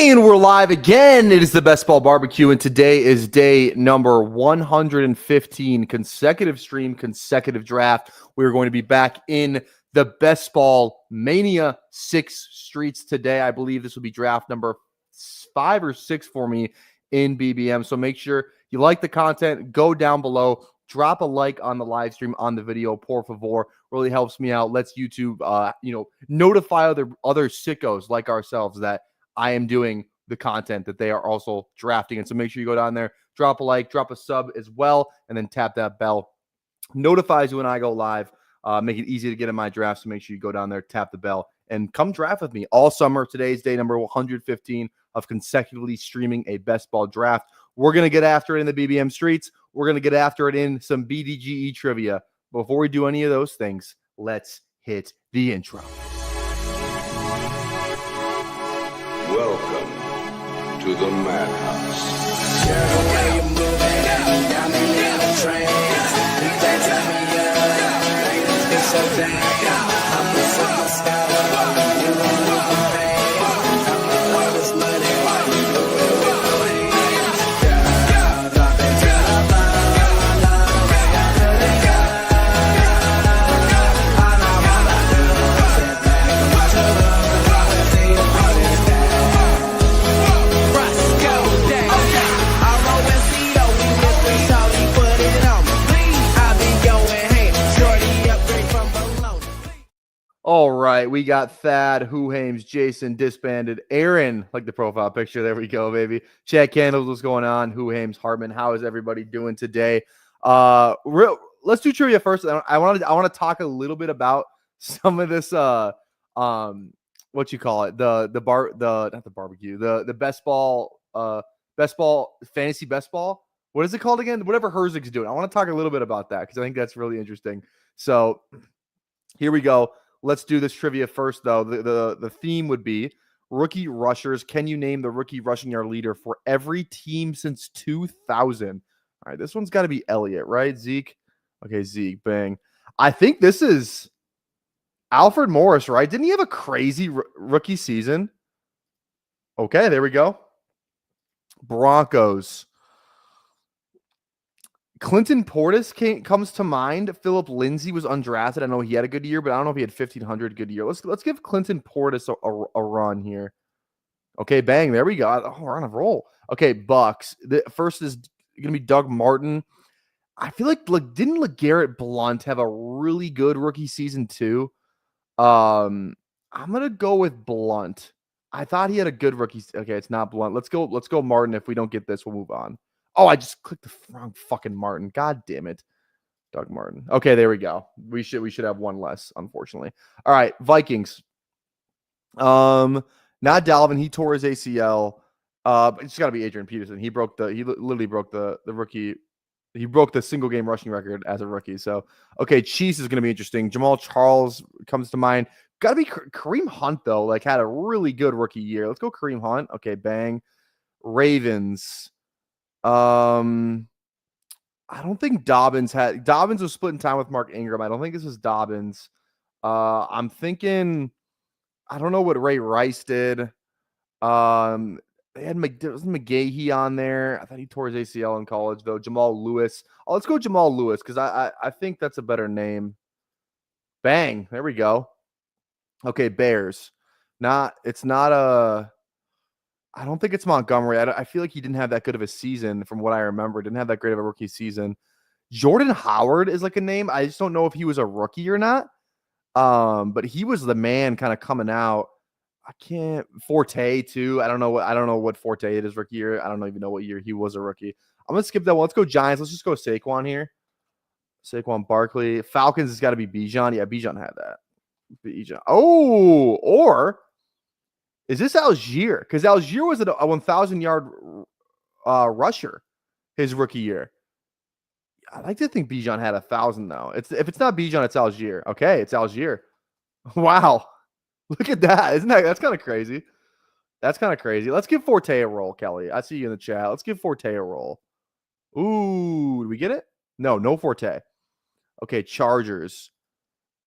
And we're live again. It is the Best Ball Barbecue, and today is day number 115, consecutive stream, consecutive draft. We're going to be back in the Best Ball Mania 6 streets today. I believe this will be draft number 5 or 6 for me in BBM. So make sure you like the content, go down below, drop a like on the live stream, on the video, por favor. Really helps me out. Lets YouTube, notify other sickos like ourselves that I am doing the content that they are also drafting. And so make sure you go down there, drop a like, drop a sub as well, and then tap that bell. Notifies you when I go live. Make it easy to get in my draft. So make sure you go down there, tap the bell, and come draft with me all summer. Today's day number 115 of consecutively streaming a best ball draft. We're going to get after it in the BBM streets. We're going to get after it in some BDGE trivia. Before we do any of those things, let's hit the intro. Welcome to the madhouse. All right, we got Thad, Who Hames, Jason, Disbanded, Aaron, like the profile picture. There we go, baby. Chad Candles, what's going on? Who Hames, Hartman, how is everybody doing today? Let's do trivia first. I want to talk a little bit about some of this. What you call it? Not the barbecue. The best ball fantasy best ball. What is it called again? Whatever Herzig's doing. I want to talk a little bit about that because I think that's really interesting. So here we go. Let's do this trivia first, though. The theme would be rookie rushers. Can you name the rookie rushing yard leader for every team since 2000? All right, this one's got to be Elliott, right? Zeke. Okay, Zeke. Bang. I think this is Alfred Morris, right? Didn't he have a crazy rookie season? Okay, there we go. Broncos. Clinton Portis comes to mind. Philip Lindsay was undrafted. I know he had a good year, but I don't know if he had 1,500 good year. Let's give Clinton Portis a run here. Okay, bang. There we go. Oh, we're on a roll. Okay, Bucks. The first is going to be Doug Martin. I feel like didn't LeGarrette Blount have a really good rookie season too? I'm going to go with Blount. I thought he had a good rookie. Okay, it's not Blount. Let's go Martin. If we don't get this, we'll move on. Oh, I just clicked the wrong fucking Martin. God damn it. Doug Martin. Okay, there we go. We should have one less, unfortunately. All right, Vikings. Not Dalvin. He tore his ACL. It's got to be Adrian Peterson. He literally broke the rookie. He broke the single game rushing record as a rookie. So, okay, Chiefs is going to be interesting. Jamal Charles comes to mind. Got to be Kareem Hunt, though. Had a really good rookie year. Let's go Kareem Hunt. Okay, bang. Ravens. I don't think Dobbins was splitting time with Mark Ingram. I don't think this is Dobbins. I'm thinking, I don't know what Ray Rice did. They had McGahee on there. I thought he tore his ACL in college, though. Jamal Lewis. Oh, let's go Jamal Lewis because I think that's a better name. Bang. There we go. Okay, Bears. I don't think it's Montgomery. I feel like he didn't have that good of a season from what I remember. Didn't have that great of a rookie season. Jordan Howard is a name. I just don't know if he was a rookie or not. But he was the man kind of coming out. Forte too. I don't know what Forte it is rookie year. I don't even know what year he was a rookie. I'm going to skip that one. Let's go Giants. Let's just go Saquon here. Saquon Barkley. Falcons has got to be Bijan. Yeah, Bijan had that. Bijan. Oh, or is this Algier? Because Algier was a 1,000-yard rusher his rookie year. I like to think Bijan had 1,000 though. If it's not Bijan, it's Algier. Okay, it's Algier. Wow, look at that! That's kind of crazy? That's kind of crazy. Let's give Forte a roll, Kelly. I see you in the chat. Let's give Forte a roll. Ooh, did we get it? No Forte. Okay, Chargers.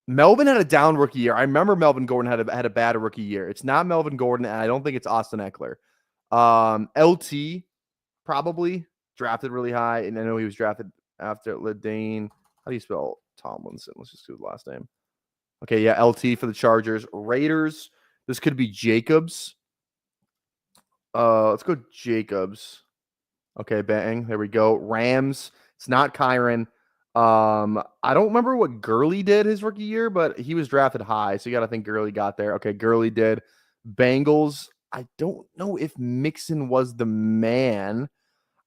Melvin had a down rookie year. I remember Melvin Gordon had a bad rookie year. It's not Melvin Gordon, and I don't think it's Austin Eckler. LT probably drafted really high, and I know he was drafted after Ledane. How do you spell Tomlinson? Let's just do the last name. Okay, yeah, LT for the Chargers. Raiders. This could be Jacobs. Let's go Jacobs. Okay, bang. There we go. Rams. It's not Kyron. I don't remember what Gurley did his rookie year, but he was drafted high, so you got to think Gurley got there. Okay, Gurley did. Bengals. I don't know if Mixon was the man.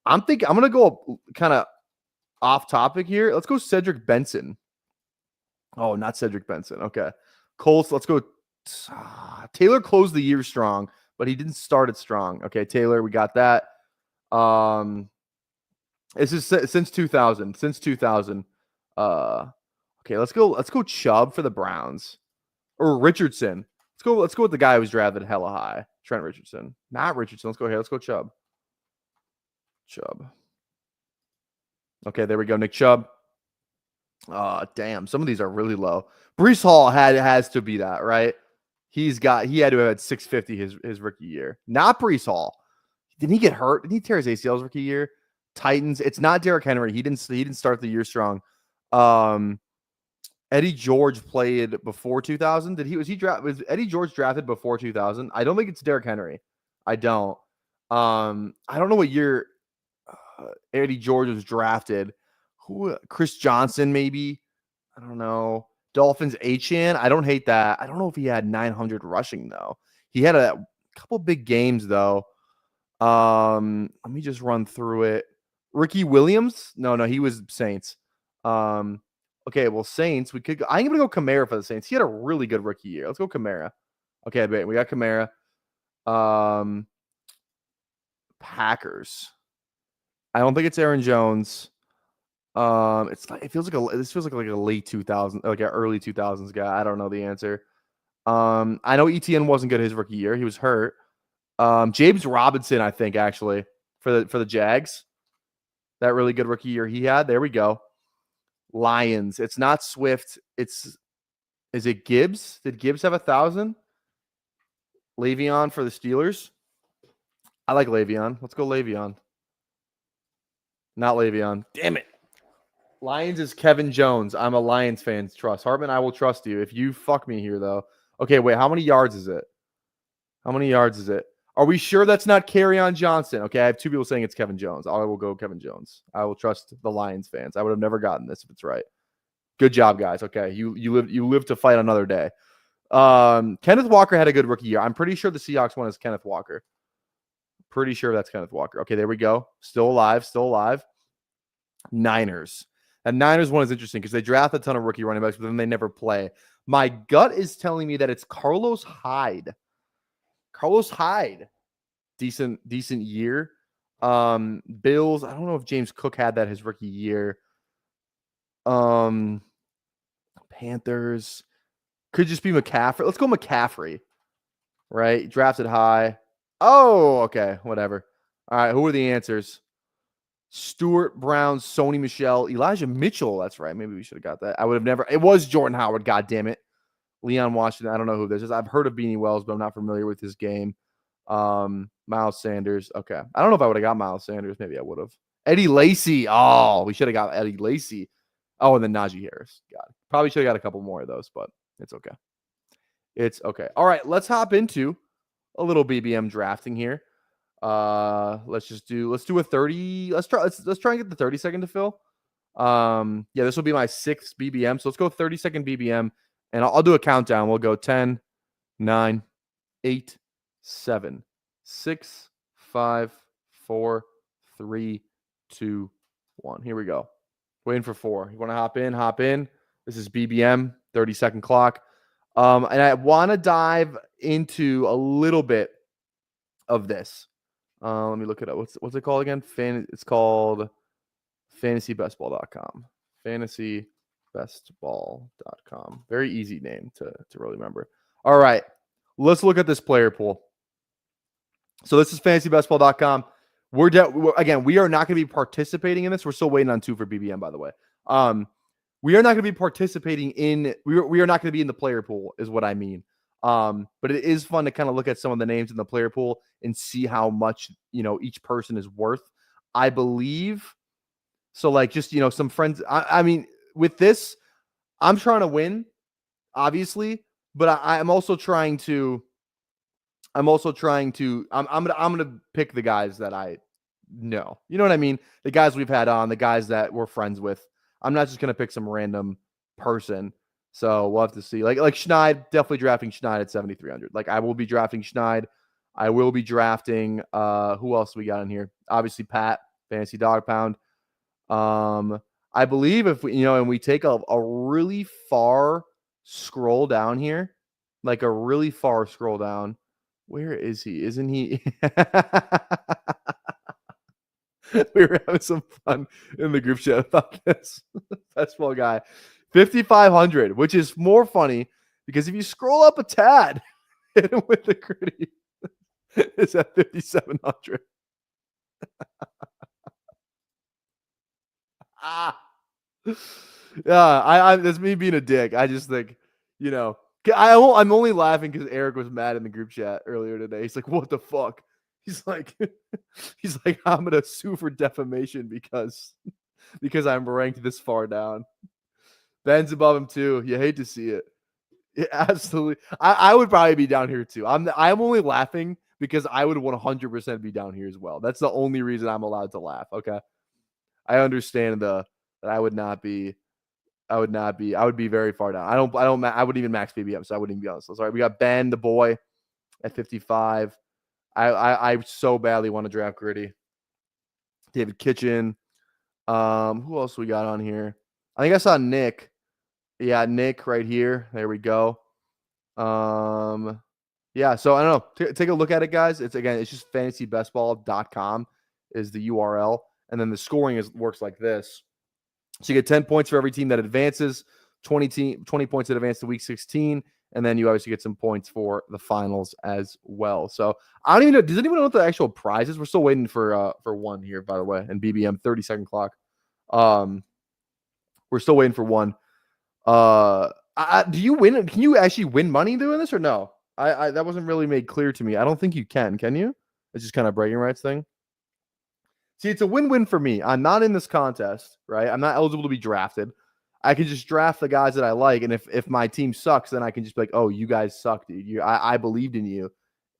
I'm gonna go kind of off topic here. Let's go Cedric Benson. Oh, not Cedric Benson. Okay. Colts. Let's go. Taylor closed the year strong, but he didn't start it strong. Okay, Taylor, we got that. This is since 2000. Since 2000. Okay, let's go Chubb for the Browns. Or Richardson. Let's go with the guy who was drafted hella high. Trent Richardson. Not Richardson. Let's go here. Let's go Chubb. Okay, there we go. Nick Chubb. Damn. Some of these are really low. Breece Hall has to be that, right? He had to have had 650 his rookie year. Not Breece Hall. Didn't he get hurt? Didn't he tear his ACL's rookie year? Titans. It's not Derrick Henry. He didn't start the year strong. Eddie George played before 2000. Was Eddie George drafted before 2000? I don't think it's Derrick Henry. I don't. I don't know what year Eddie George was drafted. Chris Johnson, maybe. I don't know. Dolphins Achane. I don't hate that. I don't know if he had 900 rushing though. He had a couple big games though. Let me just run through it. Ricky Williams? No, he was Saints. Okay, well, Saints, I'm going to go Kamara for the Saints. He had a really good rookie year. Let's go Kamara. Okay, we got Kamara. Packers. I don't think it's Aaron Jones. This feels like a late 2000, like an early 2000s guy. I don't know the answer. I know ETN wasn't good his rookie year. He was hurt. James Robinson, I think, actually, for the Jags. That really good rookie year he had. There we go. Lions. It's not Swift. Is it Gibbs? Did Gibbs have 1,000? Le'Veon for the Steelers. I like Le'Veon. Let's go Le'Veon. Not Le'Veon. Damn it. Lions is Kevin Jones. I'm a Lions fan. Trust. Hartman, I will trust you. If you fuck me here, though. Okay, wait. How many yards is it? Are we sure that's not Kerryon Johnson? Okay, I have two people saying it's Kevin Jones. I will go Kevin Jones. I will trust the Lions fans. I would have never gotten this if it's right. Good job, guys. Okay, you live to fight another day. Kenneth Walker had a good rookie year. I'm pretty sure the Seahawks one is Kenneth Walker. Pretty sure that's Kenneth Walker. Okay, there we go. Still alive. Niners. And Niners one is interesting because they draft a ton of rookie running backs, but then they never play. My gut is telling me that it's Carlos Hyde. Decent year. Bills. I don't know if James Cook had that his rookie year. Panthers. Could just be McCaffrey. Let's go McCaffrey. Right? Drafted high. Oh, okay. Whatever. All right. Who are the answers? Stuart Brown, Sony Michel, Elijah Mitchell. That's right. Maybe we should have got that. I would have never. It was Jordan Howard. God damn it. Leon Washington. I don't know who this is. I've heard of Beanie Wells, but I'm not familiar with his game. Miles Sanders. Okay. I don't know if I would have got Miles Sanders. Maybe I would have. Eddie Lacy. Oh, we should have got Eddie Lacy. Oh, and then Najee Harris. God. Probably should have got a couple more of those, but it's okay. It's okay. All right. Let's hop into a little BBM drafting here. Let's do a 30. Let's try and get the 30-second to fill. Yeah, this will be my 6th BBM. So let's go 30-second BBM. And I'll do a countdown. We'll go 10, 9, 8, 7, 6, 5, 4, 3, 2, 1. Here we go. Waiting for 4. You want to hop in? Hop in. This is BBM, 30-second clock. And I want to dive into a little bit of this. Let me look it up. What's it called again? It's called fantasybestball.com. Fantasybestball.com. Very easy name to really remember. All right. Let's look at this player pool. So this is fantasybestball.com. Again, we are not going to be participating in this. We're still waiting on 2 for BBM, by the way. We are not going to be participating in we are not going to be in the player pool is what I mean. But it is fun to kind of look at some of the names in the player pool and see how much, each person is worth. I believe so. Like, just, some friends. I mean, with this, I'm trying to win, obviously, but I'm also trying to. I'm gonna pick the guys that I know. You know what I mean? The guys we've had on, the guys that we're friends with. I'm not just gonna pick some random person. So we'll have to see. Like Schneid, definitely drafting Schneid at 7,300. Like, I will be drafting Schneid. I will be drafting who else we got in here? Obviously Pat, Fantasy Dog Pound. I believe if we, and we take a really far scroll down here, like a really far scroll down. Where is he? Isn't he? We were having some fun in the group chat about this. Fastball guy, 5,500, which is more funny because if you scroll up a tad, hit him with the gritty, it's at 5,700. Yeah, I that's me being a dick. I just think, I'm only laughing because Eric was mad in the group chat earlier today. He's like, "What the fuck?" He's like, "I'm gonna sue for defamation because I'm ranked this far down." Ben's above him too. You hate to see it. Yeah, absolutely. I would probably be down here too. I'm only laughing because I would 100% be down here as well. That's the only reason I'm allowed to laugh. Okay, I understand that I would not be. I would be very far down. I wouldn't even max BBM, so I wouldn't even be on this. So sorry. We got Ben, the boy, at 55. I so badly want to draft Gritty. David Kitchen. Who else we got on here? I think I saw Nick. Yeah, Nick right here. There we go. Yeah, so I don't know. Take a look at it, guys. It's just fantasybestball.com is the URL. And then the scoring works like this. So you get 10 points for every team that advances, 20 points that advance to week 16, and then you obviously get some points for the finals as well. So I don't even know. Does anyone know what the actual prize is? We're still waiting for one here, by the way, and BBM 30-second clock. We're still waiting for one. Do you win? Can you actually win money doing this or no? I that wasn't really made clear to me. I don't think you can. Can you? It's just kind of bragging rights thing. See, it's a win-win for me. I'm not in this contest, right? I'm not eligible to be drafted. I can just draft the guys that I like, and if my team sucks, then I can just be like, "Oh, you guys suck, dude. I believed in you,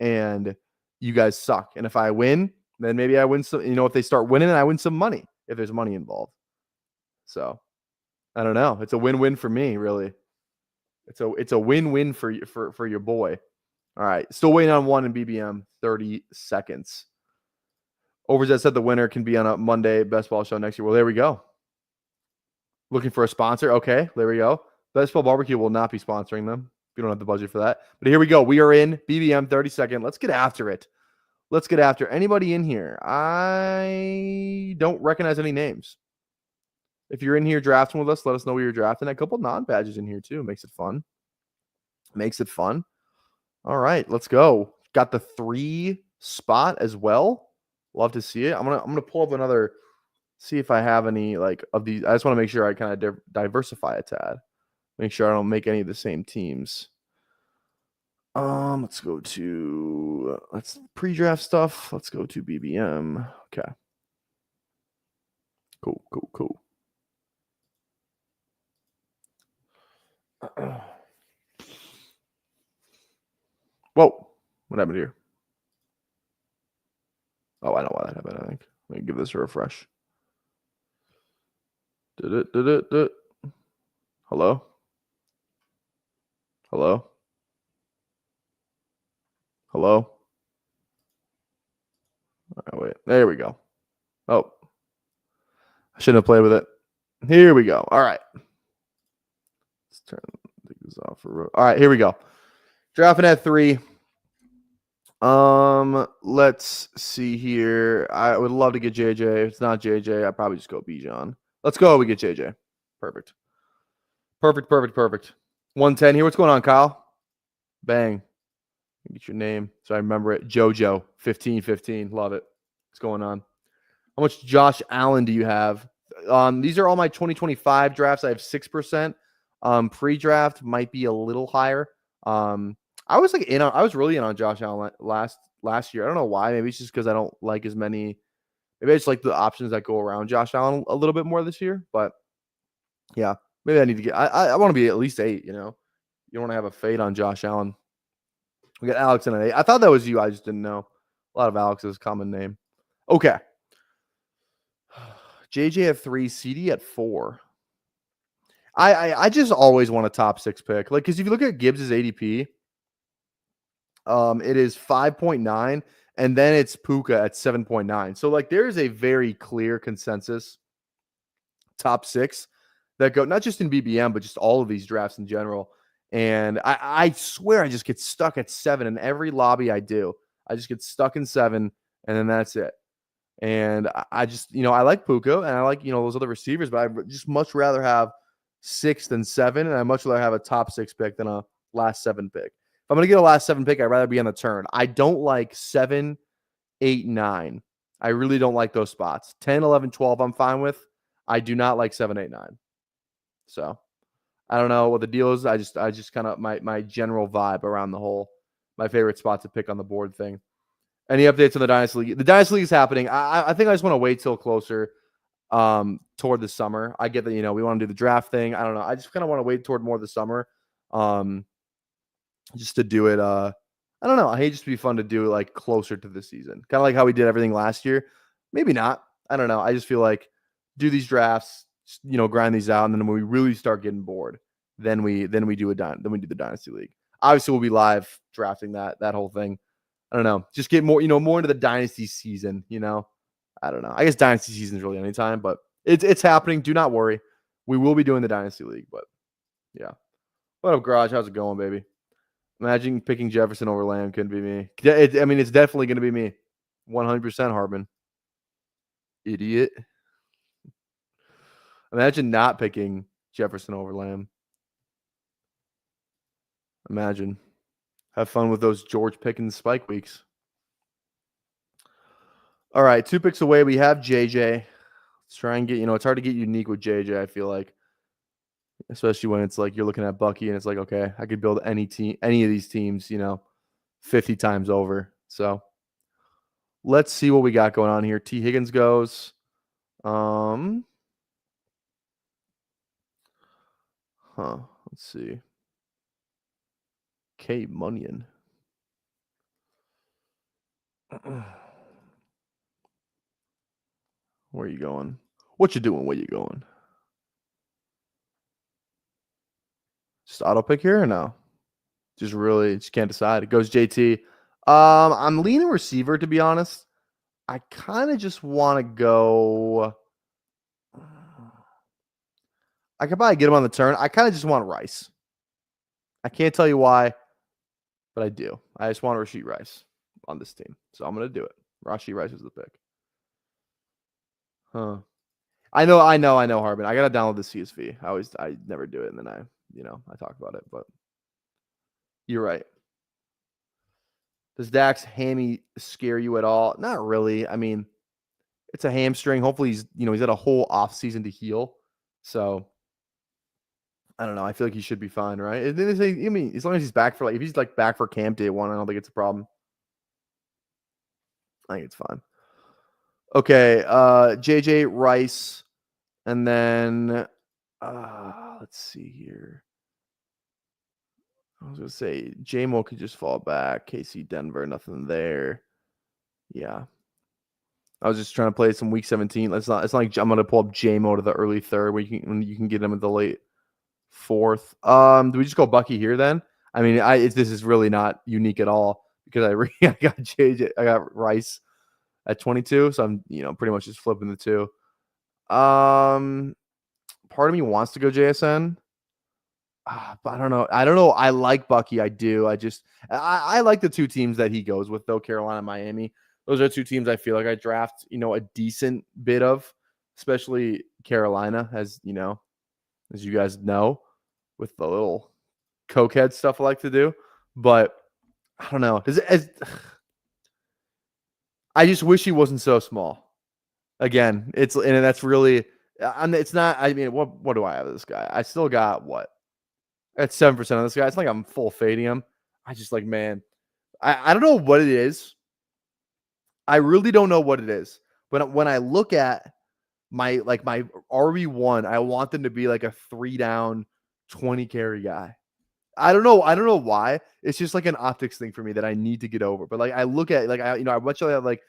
and you guys suck." And if I win, then maybe I win some. If they start winning, I win some money if there's money involved. So I don't know. It's a win-win for me, really. It's a win-win for your boy. All right, still waiting on one in BBM. 30 seconds. Overzet said the winner can be on a Monday Best Ball show next year. Well, there we go. Looking for a sponsor. Okay, there we go. Best Ball Barbecue will not be sponsoring them. We don't have the budget for that. But here we go. We are in BBM 30-second. Let's get after it. Let's get after anybody in here. I don't recognize any names. If you're in here drafting with us, let us know where you're drafting. A couple non-badges in here too. Makes it fun. All right, let's go. Got the 3 spot as well. Love to see it. I'm gonna pull up another, see if I have any like of these. I just want to make sure I kind of diversify a tad. Make sure I don't make any of the same teams. Let's go to pre-draft stuff. Let's go to BBM. Okay. Cool. Whoa. What happened here? Oh, I know why that happened, I think. Let me give this a refresh. Hello? Hello? Hello? All right, wait. There we go. Oh. I shouldn't have played with it. Here we go. All right. Let's turn this off for all right, here we go. Drafting at 3. Let's see here. I would love to get JJ. If it's not JJ, I'd probably just go Bijan. Let's go. We get JJ. Perfect. 110 here. What's going on, Kyle? Bang. Get your name so I remember it. JoJo 1515. Love it. What's going on? How much Josh Allen do you have? These are all my 2025 drafts. I have 6%. Pre-draft might be a little higher. I was I was really in on Josh Allen last year. I don't know why. Maybe it's just because I don't like as many. Maybe I just like the options that go around Josh Allen a little bit more this year. But yeah, maybe I need to get. I want to be at least 8. You know, you don't want to have a fade on Josh Allen. We got Alex in an 8. I thought that was you. I just didn't know. A lot of Alex's common name. Okay. JJ at 3, CD at 4. I just always want a top 6 pick. Like, because if you look at Gibbs's ADP, it is 5.9, and then it's Puka at 7.9. So like, there is a very clear consensus top 6 that go not just in BBM, but just all of these drafts in general. And I swear I just get stuck at 7 in every lobby I do. I just get stuck in 7, and then that's it. And I just, I like Puka and I like, those other receivers, but I just much rather have 6 than 7. And I much rather have a top 6 pick than a last 7 pick. If I'm going to get a last 7 pick, I'd rather be on the turn. I don't like 7, 8, 9. I really don't like those spots. 10, 11, 12, I'm fine with. I do not like 7, 8, 9. So I don't know what the deal is. I just kind of my general vibe around my favorite spot to pick on the board thing. Any updates on the Dynasty League? The Dynasty League is happening. I think I just want to wait till closer toward the summer. I get that, we want to do the draft thing. I don't know. I just kind of want to wait toward more of the summer just to do it. I don't know. I hate just to be fun to do like closer to the season. Kind of like how we did everything last year. Maybe not. I don't know. I just feel like do these drafts, grind these out. And then when we really start getting bored, then we do the Dynasty League. Obviously, we'll be live drafting that whole thing. I don't know. Just get more, more into the Dynasty season, I don't know. I guess Dynasty season is really anytime, but it's happening. Do not worry. We will be doing the Dynasty League, but yeah. What up, Garage? How's it going, baby? Imagine picking Jefferson over Lamb couldn't be me. It's definitely going to be me. 100% Harbin. Idiot. Imagine not picking Jefferson over Lamb. Imagine. Have fun with those George Pickens spike weeks. All right, 2 picks away. We have JJ. Let's try and get, it's hard to get unique with JJ, I feel like. Especially when it's like you're looking at Bucky and it's like, okay, I could build any of these teams, 50 times over. So let's see what we got going on here. T. Higgins goes. Let's see. K. Munyon. Where are you going? What you doing? Where you going? Just auto pick here or no? Just can't decide. It goes JT. I'm leaning receiver, to be honest. I kind of just want to go. I could probably get him on the turn. I kind of just want Rice. I can't tell you why, but I do. I just want Rashee Rice on this team. So I'm going to do it. Rashee Rice is the pick. Huh. I know, Harbin. I got to download the CSV. I never do it, and then I talk about it, but you're right. Does Dak's hammy scare you at all? Not really. I mean, it's a hamstring. Hopefully he's had a whole off season to heal. So I don't know. I feel like he should be fine, right? And then they say, as long as he's back if he's like back for camp day 1, I don't think it's a problem. I think it's fine. Okay, JJ Rice, and then let's see here. I was gonna say J-Mo could just fall back. KC Denver, nothing there. Yeah. I was just trying to play some week 17. It's not like I'm gonna pull up J-Mo to the early 3rd where you can get him at the late 4th. Do we just go Bucky here then? I mean, this is really not unique at all because I got JJ, I got Rice at 22, so I'm pretty much just flipping the 2. Part of me wants to go JSN. But I don't know. I like Bucky. I do. I like the 2 teams that he goes with, though, Carolina and Miami. Those are 2 teams I feel like I draft, a decent bit of, especially Carolina, as you guys know, with the little cokehead stuff I like to do. But I don't know. I just wish he wasn't so small. Again, that's really, it's not. I mean, what do I have of this guy? I still got what? At 7% of this guy. It's like I'm full fading him. I just like, man, I don't know what it is. I really don't know what it is. But when I look at my RB1, I want them to be like a 3-down, 20 carry guy. I don't know. I don't know why. It's just like an optics thing for me that I need to get over. But like I look at I much rather have like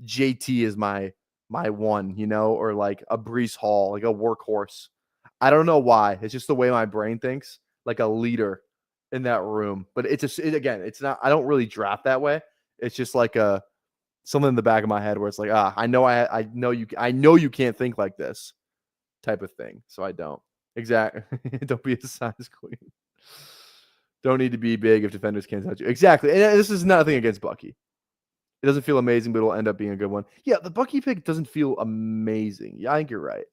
JT is my one, or like a Brees Hall, like a workhorse. I don't know why. It's just the way my brain thinks, like a leader in that room. But it's just again, it's not. I don't really draft that way. It's just like a something in the back of my head where it's like, I know you can't think like this type of thing. So I don't. Exactly. Don't be a size queen. Don't need to be big if defenders can't touch you. Exactly. And this is nothing against Bucky. It doesn't feel amazing, but it'll end up being a good one. Yeah, the Bucky pick doesn't feel amazing. Yeah, I think you're right.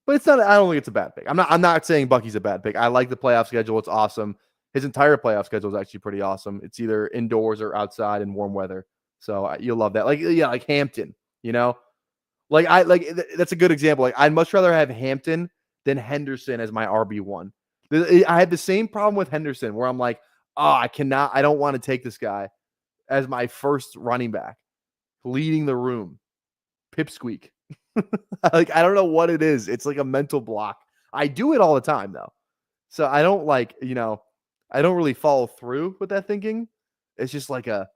But it's not. I don't think it's a bad pick. I'm not saying Bucky's a bad pick. I like the playoff schedule. It's awesome. His entire playoff schedule is actually pretty awesome. It's either indoors or outside in warm weather. So you'll love that. Like Hampton. That's a good example. Like I'd much rather have Hampton than Henderson as my RB1. I had the same problem with Henderson where I'm like, I don't want to take this guy as my first running back, leading the room, pipsqueak. I don't know what it is. It's like a mental block. I do it all the time though. So I don't I don't really follow through with that thinking. It's just like this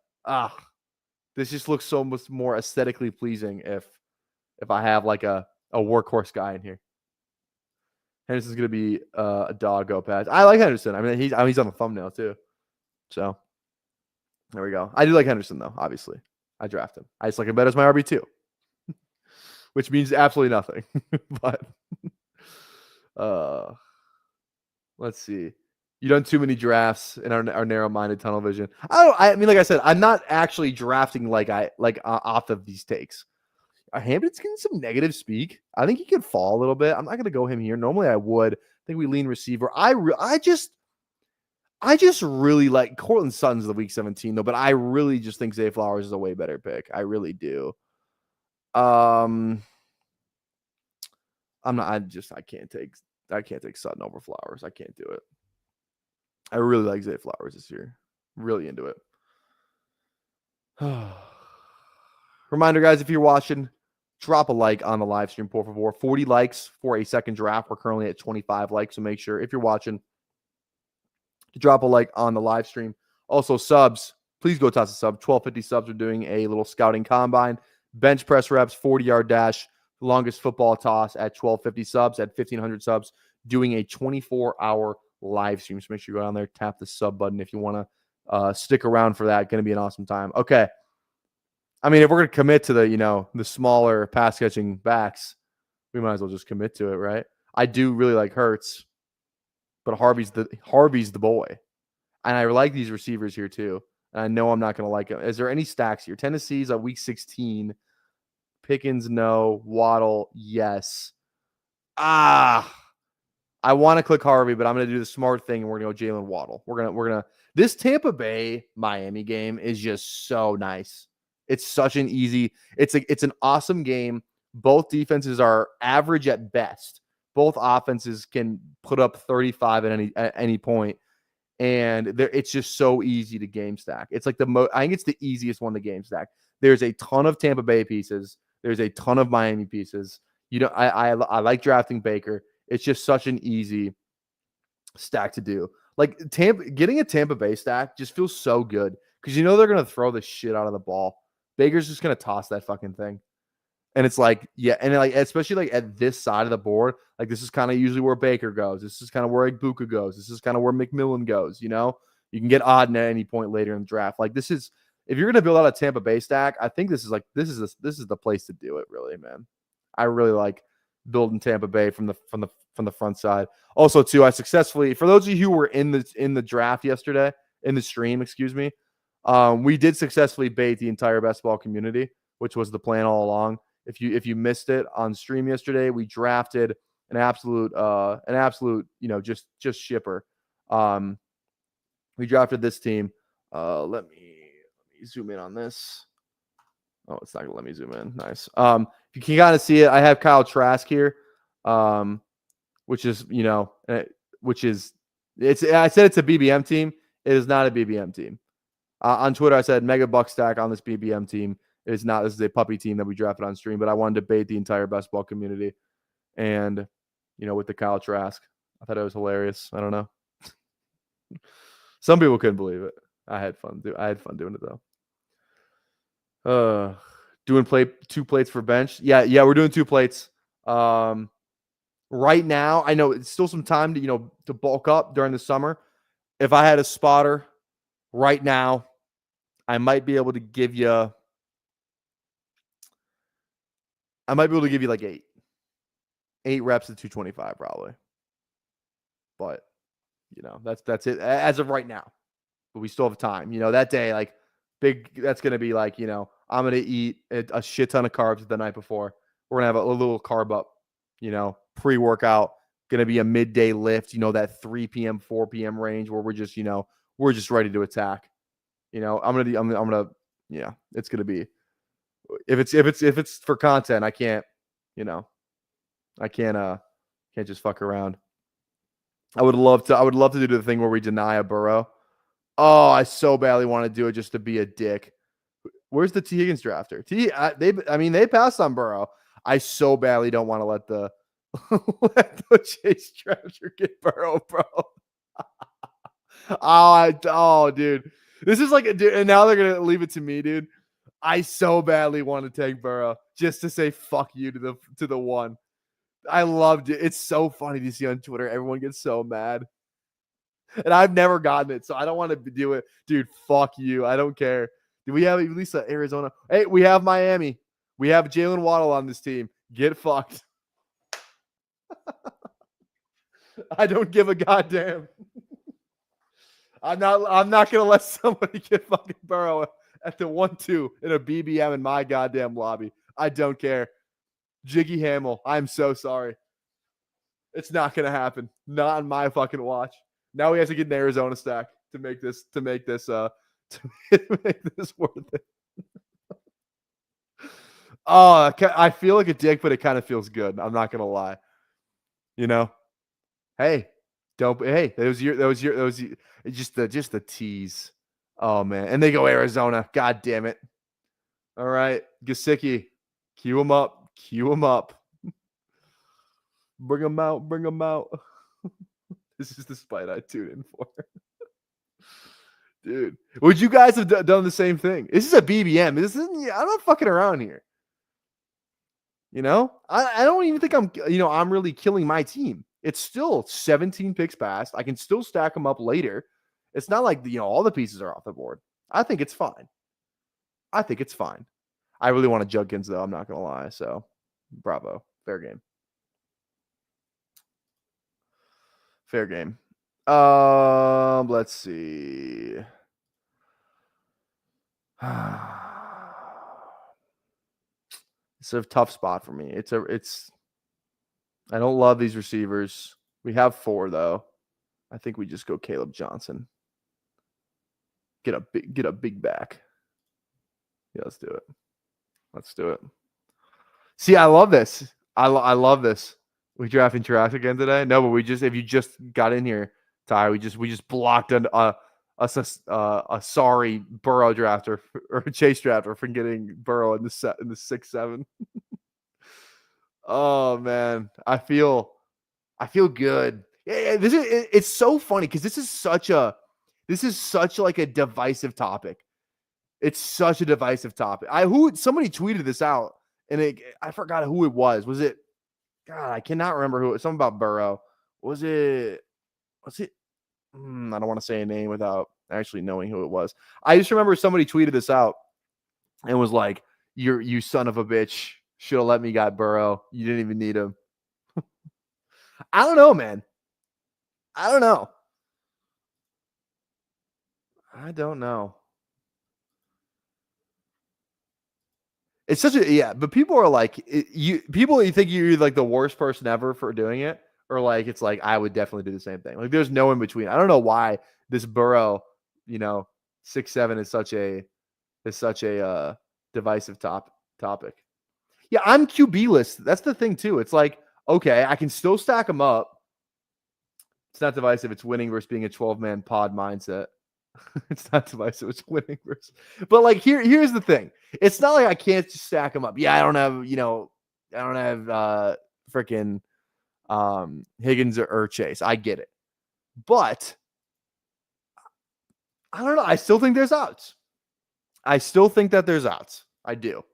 just looks so much more aesthetically pleasing if I have like a workhorse guy in here. Henderson's gonna be a doggo pass. I like Henderson. I mean, he's on the thumbnail too. So there we go. I do like Henderson though. Obviously, I draft him. I just like him better as my RB2, which means absolutely nothing. But let's see. You done too many drafts in our narrow-minded tunnel vision. I mean, like I said, I'm not actually drafting off of these takes. Hampton's getting some negative speak. I think he could fall a little bit. I'm not going to go him here. Normally I would. I think we lean receiver. I just really like Cortland Sutton's the week 17 though, but I really just think Zay Flowers is a way better pick. I really do. I can't take Sutton over Flowers. I can't do it. I really like Zay Flowers this year. Really into it. Reminder, guys, if you're watching, drop a like on the live stream, por favor. 40 likes for a second draft. We're currently at 25 likes, so make sure, if you're watching, to drop a like on the live stream. Also, subs. Please go toss a sub. 1250 subs. We're doing a little scouting combine. Bench press reps, 40-yard dash, longest football toss at 1250 subs, at 1,500 subs, doing a 24-hour live stream. So make sure you go down there, tap the sub button if you want to stick around for that. Going to be an awesome time. Okay. I mean, if we're going to commit to the smaller pass catching backs, we might as well just commit to it, right? I do really like Hurts, but Harvey's the boy. And I like these receivers here too. And I know I'm not going to like them. Is there any stacks here? Tennessee's at week 16. Pickens, no. Waddle, yes. I want to click Harvey, but I'm going to do the smart thing and we're going to go Jalen Waddle. We're going to this Tampa Bay Miami game is just so nice. It's such an easy, it's an awesome game. Both defenses are average at best. Both offenses can put up 35 at any point. And it's just so easy to game stack. It's like I think it's the easiest one to game stack. There's a ton of Tampa Bay pieces. There's a ton of Miami pieces. I like drafting Baker. It's just such an easy stack to do. Like getting a Tampa Bay stack just feels so good because they're gonna throw the shit out of the ball. Baker's just gonna toss that fucking thing. And it's like, yeah, and like especially like at this side of the board, like this is kind of usually where Baker goes. This is kind of where Igbuka goes. This is kind of where McMillan goes. You can get Auden at any point later in the draft. Like this is, if you're gonna build out a Tampa Bay stack, I think this is the place to do it. Really, man. I really like building Tampa Bay from the front side. Also, too, I successfully, for those of you who were in the draft yesterday, in the stream, excuse me, we did successfully bait the entire best ball community, which was the plan all along. If you missed it on stream yesterday, we drafted an absolute just shipper. We drafted this team. Let me zoom in on this. Oh, it's not gonna let me zoom in. Nice. You can kind of see it. I have Kyle Trask here, which is I said it's a BBM team. It is not a BBM team. On Twitter, I said mega buck stack on this BBM team. It is not. This is a puppy team that we drafted on stream, but I wanted to bait the entire best ball community. And, with the Kyle Trask, I thought it was hilarious. I don't know. Some people couldn't believe it. I had fun. I had fun doing it though. Doing 2 plates for bench. Yeah, we're doing 2 plates. Right now, I know it's still some time to to bulk up during the summer. If I had a spotter right now, I might be able to give you. Like 8 reps at 225 probably. But that's it as of right now. But we still have time. That day, like that's gonna be like, I'm gonna eat a shit ton of carbs the night before. We're gonna have a little carb up, pre-workout. Gonna be a midday lift, that 3 p.m., 4 p.m. range where we're just ready to attack. It's gonna be if it's for content, I can't just fuck around. I would love to do the thing where we deny a Burrow. Oh, I so badly want to do it just to be a dick. Where's the T. Higgins drafter? They passed on Burrow. I so badly don't want to let the Chase drafter get Burrow, bro. Dude. This is like, and now they're gonna leave it to me, dude. I so badly want to take Burrow just to say fuck you to the one. I loved it. It's so funny to see on Twitter. Everyone gets so mad. And I've never gotten it, so I don't want to do it. Dude, fuck you. I don't care. Do we have at least Arizona? Hey, we have Miami. We have Jalen Waddle on this team. Get fucked. I don't give a goddamn. I'm not gonna let somebody get fucking Burrow at the 1-2 in a BBM in my goddamn lobby. I don't care. Jiggy Hamill, I'm so sorry. It's not gonna happen. Not on my fucking watch. Now we have to get an Arizona stack to make this worth it. Oh, I feel like a dick, but it kind of feels good. I'm not gonna lie. Hey, that was just the tease. Oh man, and they go Arizona. God damn it! All right, Gesicki, cue him up. Bring him out. This is the spite I tune in for. Dude, would you guys have done the same thing? This is a BBM. I'm not fucking around here. I don't even think I'm really killing my team. It's still 17 picks past. I can still stack them up later. It's not like, all the pieces are off the board. I think it's fine. I really want to Judkins, though. I'm not going to lie. So, bravo. Fair game. Let's see. It's a tough spot for me. I don't love these receivers. We have 4 though. I think we just go Caleb Johnson. Get a big back. Yeah, let's do it. See, I love this. I love this. We drafting Trask again today? No, but if you just got in here, Ty, we just blocked a sorry Burrow drafter or Chase drafter for getting Burrow in the 6-7. Oh man, I feel good. Yeah, it's so funny because this is such like a divisive topic. It's such a divisive topic. Somebody tweeted this out and I forgot who it was. Was it? God, I cannot remember who. Something about Burrow. Was it? I don't want to say a name without actually knowing who it was. I just remember somebody tweeted this out and was like, "You son of a bitch, should have let me get Burrow. You didn't even need him." I don't know, man. I don't know. It's such a but people are like you think you're like the worst person ever for doing it, or like it's like I would definitely do the same thing. Like there's no in between. I don't know why this Burrow, 6-7 is such a divisive topic. Yeah, I'm QB list. That's the thing too. It's like, okay, I can still stack them up. It's not divisive. It's winning versus being a 12-man pod mindset. It's not divisive. It's winning versus. But like here's the thing. It's not like I can't just stack them up. Yeah, I don't have freaking Higgins or Chase. I get it, but I don't know. I still think there's outs. I still think that there's outs. I do.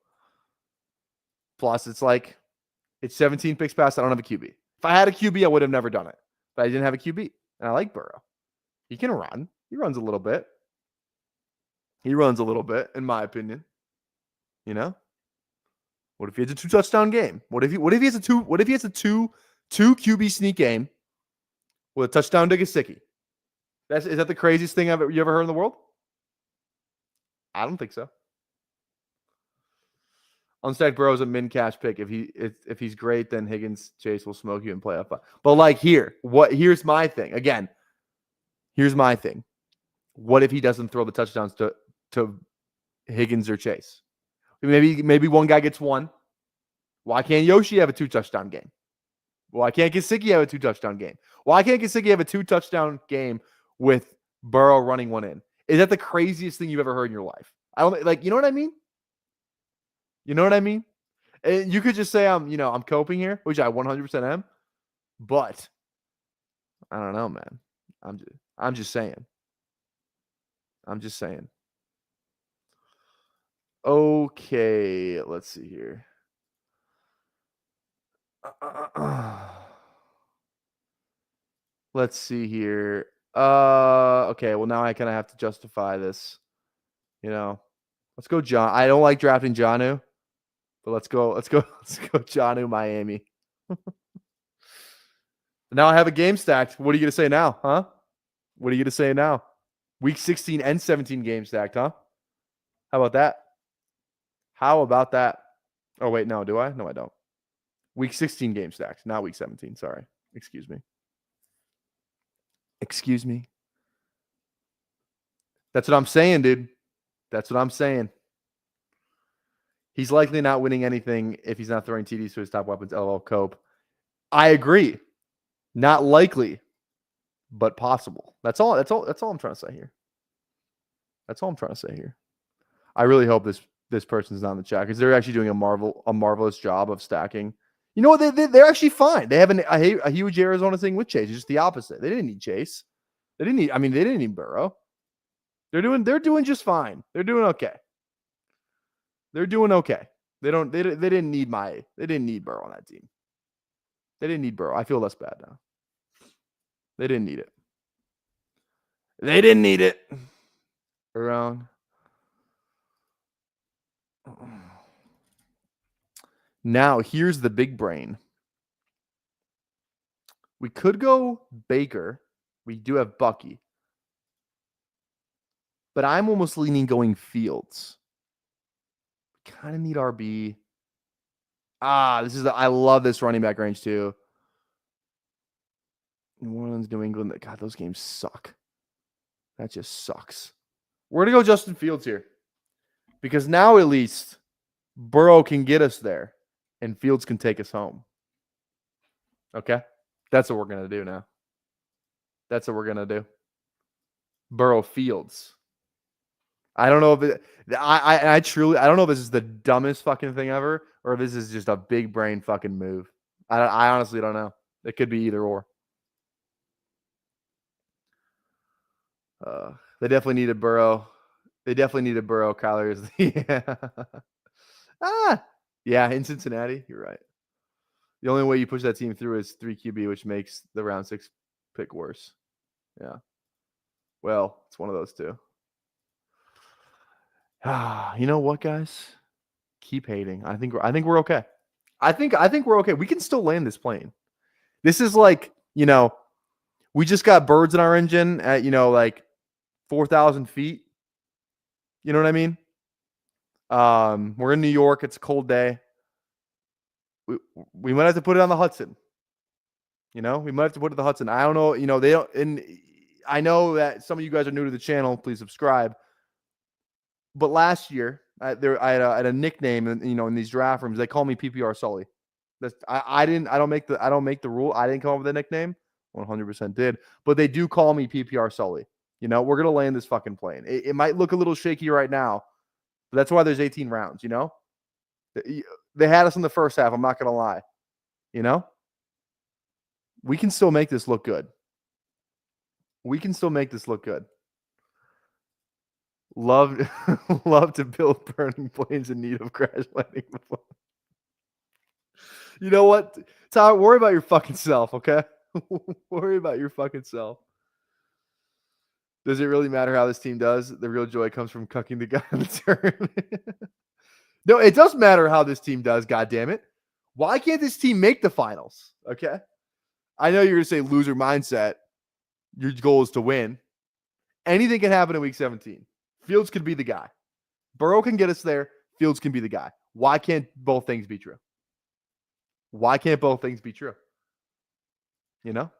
Plus, it's 17 picks past. I don't have a QB. If I had a QB, I would have never done it. But I didn't have a QB. And I like Burrow. He can run. He runs a little bit. He runs a little bit, in my opinion. You know? What if he has a 2-touchdown game? What if he has a two QB sneak game with a touchdown to Gesicki? Is that the craziest thing you ever heard in the world? I don't think so. Unstacked Burrow's a min cash pick. If he's great, then Higgins, Chase will smoke you in playoff. But here's my thing. Again, here's my thing. What if he doesn't throw the touchdowns to Higgins or Chase? Maybe one guy gets one. Why can't Yoshi have a 2-touchdown game? Why can't Gesicki have a 2-touchdown game? Why can't Gesicki have a 2-touchdown game with Burrow running one in? Is that the craziest thing you've ever heard in your life? I don't you know what I mean? You know what I mean? And you could just say I'm coping here, which I 100% am. But I don't know, man. I'm just saying. I'm just saying. Okay, let's see here. Let's see here. Okay, well now I kind of have to justify this. Let's go John. I don't like drafting Jonnu, but let's go Jonnu Miami. Now I have a game stacked. What are you gonna say now, huh? What are you gonna say now? Week 16 and 17 game stacked, huh? How about that? How about that? Oh wait, no, do I? No, I don't. Week 16 game stacked, not week 17. Sorry. Excuse me. That's what I'm saying, dude. That's what I'm saying. He's likely not winning anything if he's not throwing TDs to his top weapons. LOL Cope. I agree. Not likely, but possible. That's all I'm trying to say here. That's all I'm trying to say here. I really hope this person's not in the chat because they're actually doing a marvelous job of stacking. You know what? They're actually fine. They have a huge Arizona thing with Chase. It's just the opposite. They didn't need Chase. They didn't need Burrow. They're doing just fine. They're doing okay. They're doing okay. They didn't need Burrow on that team. They didn't need Burrow. I feel less bad now. They didn't need it. They didn't need it. Around. Now, here's the big brain. We could go Baker. We do have Bucky. But I'm almost leaning going Fields. Kind of need RB. I love this running back range too. New Orleans, New England. God, those games suck. That just sucks. We're going to go Justin Fields here. Because now at least Burrow can get us there. And Fields can take us home. Okay? That's what we're going to do now. That's what we're going to do. Burrow Fields. I don't know if I don't know if this is the dumbest fucking thing ever or if this is just a big brain fucking move. I honestly don't know. It could be either or. They definitely needed Burrow. Kyler is yeah, in Cincinnati. You're right. The only way you push that team through is 3 QB, which makes the round 6 pick worse. Yeah. Well, it's one of those two. You know what, guys? Keep hating. I think we're okay. I think we're okay. We can still land this plane. This is we just got birds in our engine at 4,000 feet. You know what I mean? We're in New York. It's a cold day. We might have to put it on the Hudson. We might have to put it on the Hudson. I don't know. They don't. And I know that some of you guys are new to the channel. Please subscribe. But last year, I had a nickname, in these draft rooms. They call me PPR Sully. I don't make the rule. I didn't come up with a nickname. 100% did. But they do call me PPR Sully. You know, we're going to land this fucking plane. It might look a little shaky right now, but that's why there's 18 rounds, you know? They had us in the first half. I'm not going to lie. You know? We can still make this look good. We can still make this look good. Love to build burning planes in need of crash landing. You know what? Tyler, worry about your fucking self, okay? Worry about your fucking self. Does it really matter how this team does? The real joy comes from cucking the guy in the turn. No, it does matter how this team does, goddammit. Why can't this team make the finals? Okay. I know you're going to say loser mindset. Your goal is to win. Anything can happen in week 17. Fields could be the guy. Burrow can get us there. Fields can be the guy. Why can't both things be true? Why can't both things be true? You know?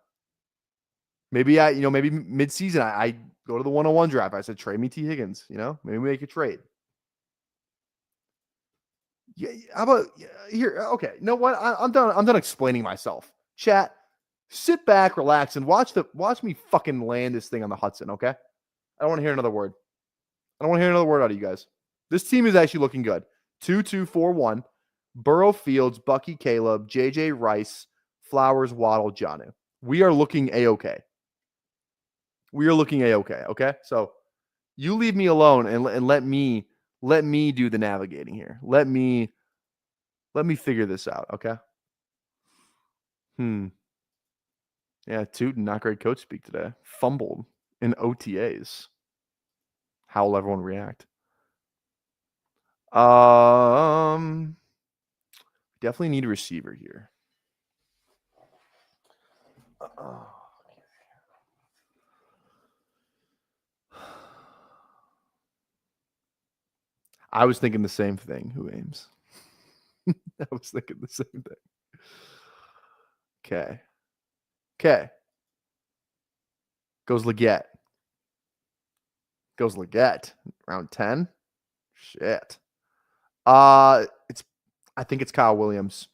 Maybe maybe mid-season I go to the 101 draft. I said, trade me T. Higgins. You know, maybe we make a trade. Yeah, how about here? Okay, you know what? I'm done. I'm done explaining myself. Chat, sit back, relax, and watch me fucking land this thing on the Hudson. Okay, I don't want to hear another word. I don't want to hear another word out of you guys. This team is actually looking good. 2-2-4-1. Burrow, Fields, Bucky, Caleb, JJ, Rice, Flowers, Waddle, Jonnu. We are looking a-okay. We are looking a-okay. Okay, so you leave me alone and let me do the navigating here. Let me figure this out. Okay. Yeah, Tootin, not great coach speak today. Fumbled in OTAs. How will everyone react? Definitely need a receiver here. I was thinking the same thing. Who aims? I was thinking the same thing. Okay. Goes Leggett. Round 10. Shit. I think it's Kyle Williams.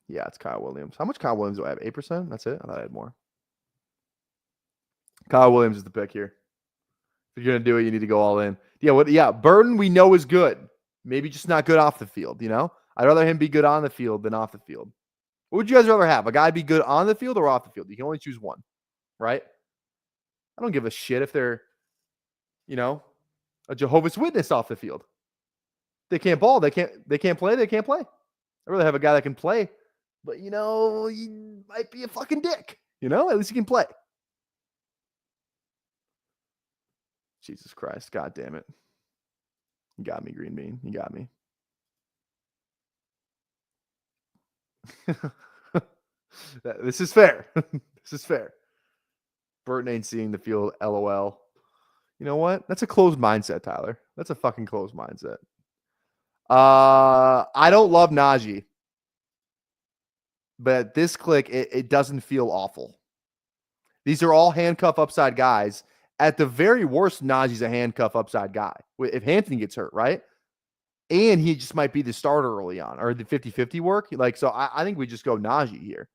Yeah, it's Kyle Williams. How much Kyle Williams do I have? 8%? That's it? I thought I had more. Kyle Williams is the pick here. If you're going to do it, you need to go all in. Yeah, Burton we know is good. Maybe just not good off the field, you know? I'd rather him be good on the field than off the field. What would you guys rather have? A guy be good on the field or off the field? You can only choose one, right? I don't give a shit if they're, a Jehovah's Witness off the field. They can't ball. They can't play. They can't play. I'd rather have a guy that can play, but, he might be a fucking dick. At least he can play. Jesus Christ. God damn it. You got me, Green Bean. You got me. This is fair. This is fair. Burton ain't seeing the field. LOL. You know what? That's a closed mindset, Tyler. That's a fucking closed mindset. I don't love Najee. But at this click, it doesn't feel awful. These are all handcuff upside guys. At the very worst, Najee's a handcuff upside guy. If Hampton gets hurt, right? And he just might be the starter early on, or the 50-50 work. So I think we just go Najee here.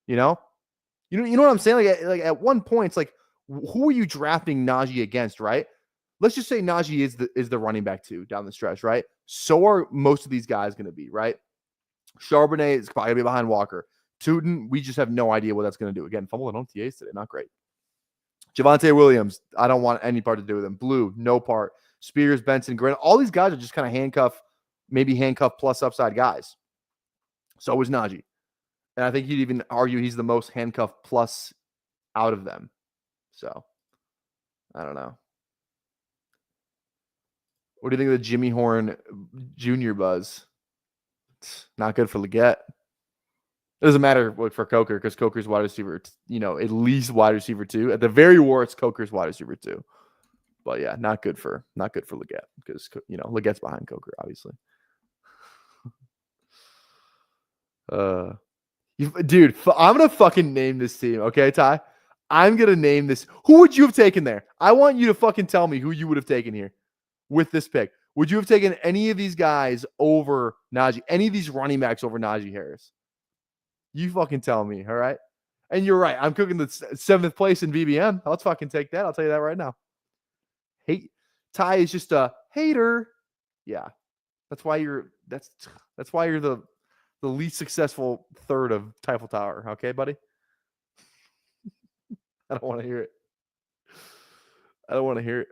You know what I'm saying? Like at one point, it's like, who are you drafting Najee against, right? Let's just say Najee is the running back 2 down the stretch, right? So are most of these guys going to be, right? Charbonnet is probably going to be behind Walker. Tootin, we just have no idea what that's going to do. Again, fumbled on OTAs today. Not great. Javonte Williams, I don't want any part to do with him. Blue, no part. Spears, Benson, Grant, all these guys are just kind of handcuff plus upside guys. So is Najee. And I think you'd even argue he's the most handcuff plus out of them. So, I don't know. What do you think of the Jimmy Horn Jr. buzz? It's not good for Leggett. It doesn't matter for Coker because Coker's wide receiver, at least wide receiver 2. At the very worst, Coker's wide receiver 2. But yeah, not good for Leggett because Leggett's behind Coker, obviously. Dude, I'm gonna fucking name this team, okay, Ty? I'm gonna name this. Who would you have taken there? I want you to fucking tell me who you would have taken here with this pick. Would you have taken any of these guys over Najee? Any of these running backs over Najee Harris? You fucking tell me, all right? And you're right. I'm cooking the 7th place in BBM. Let's fucking take that. I'll tell you that right now. Ty is just a hater. Yeah. That's why you're the least successful third of Typhel Tower. Okay, buddy? I don't want to hear it. I don't want to hear it.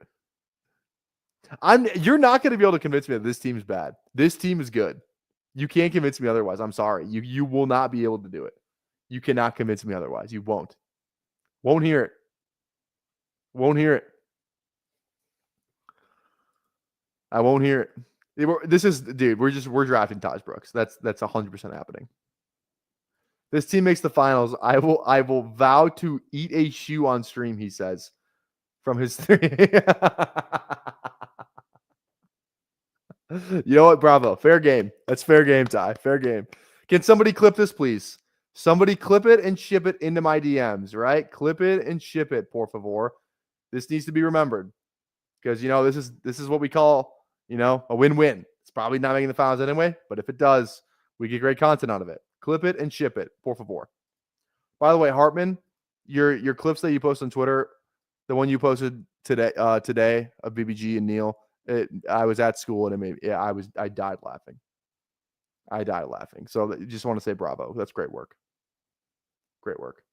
You're not going to be able to convince me that this team's bad. This team is good. You can't convince me otherwise. I'm sorry. You will not be able to do it. You cannot convince me otherwise. You won't. Won't hear it. Won't hear it. I won't hear it. We're drafting Taj Brooks. That's 100% happening. This team makes the finals. I will vow to eat a shoe on stream, he says. From his three. You know what? Bravo. Fair game. That's fair game, Ty. Fair game. Can somebody clip this, please? Somebody clip it and ship it into my DMs, right? Clip it and ship it, por favor. This needs to be remembered. Because, this is what we call, a win-win. It's probably not making the finals anyway, but if it does, we get great content out of it. Clip it and ship it, por favor. By the way, Hartman, your clips that you post on Twitter, the one you posted today of BBG and Neil, I was at school and I died laughing. So just want to say bravo. That's great work. Great work.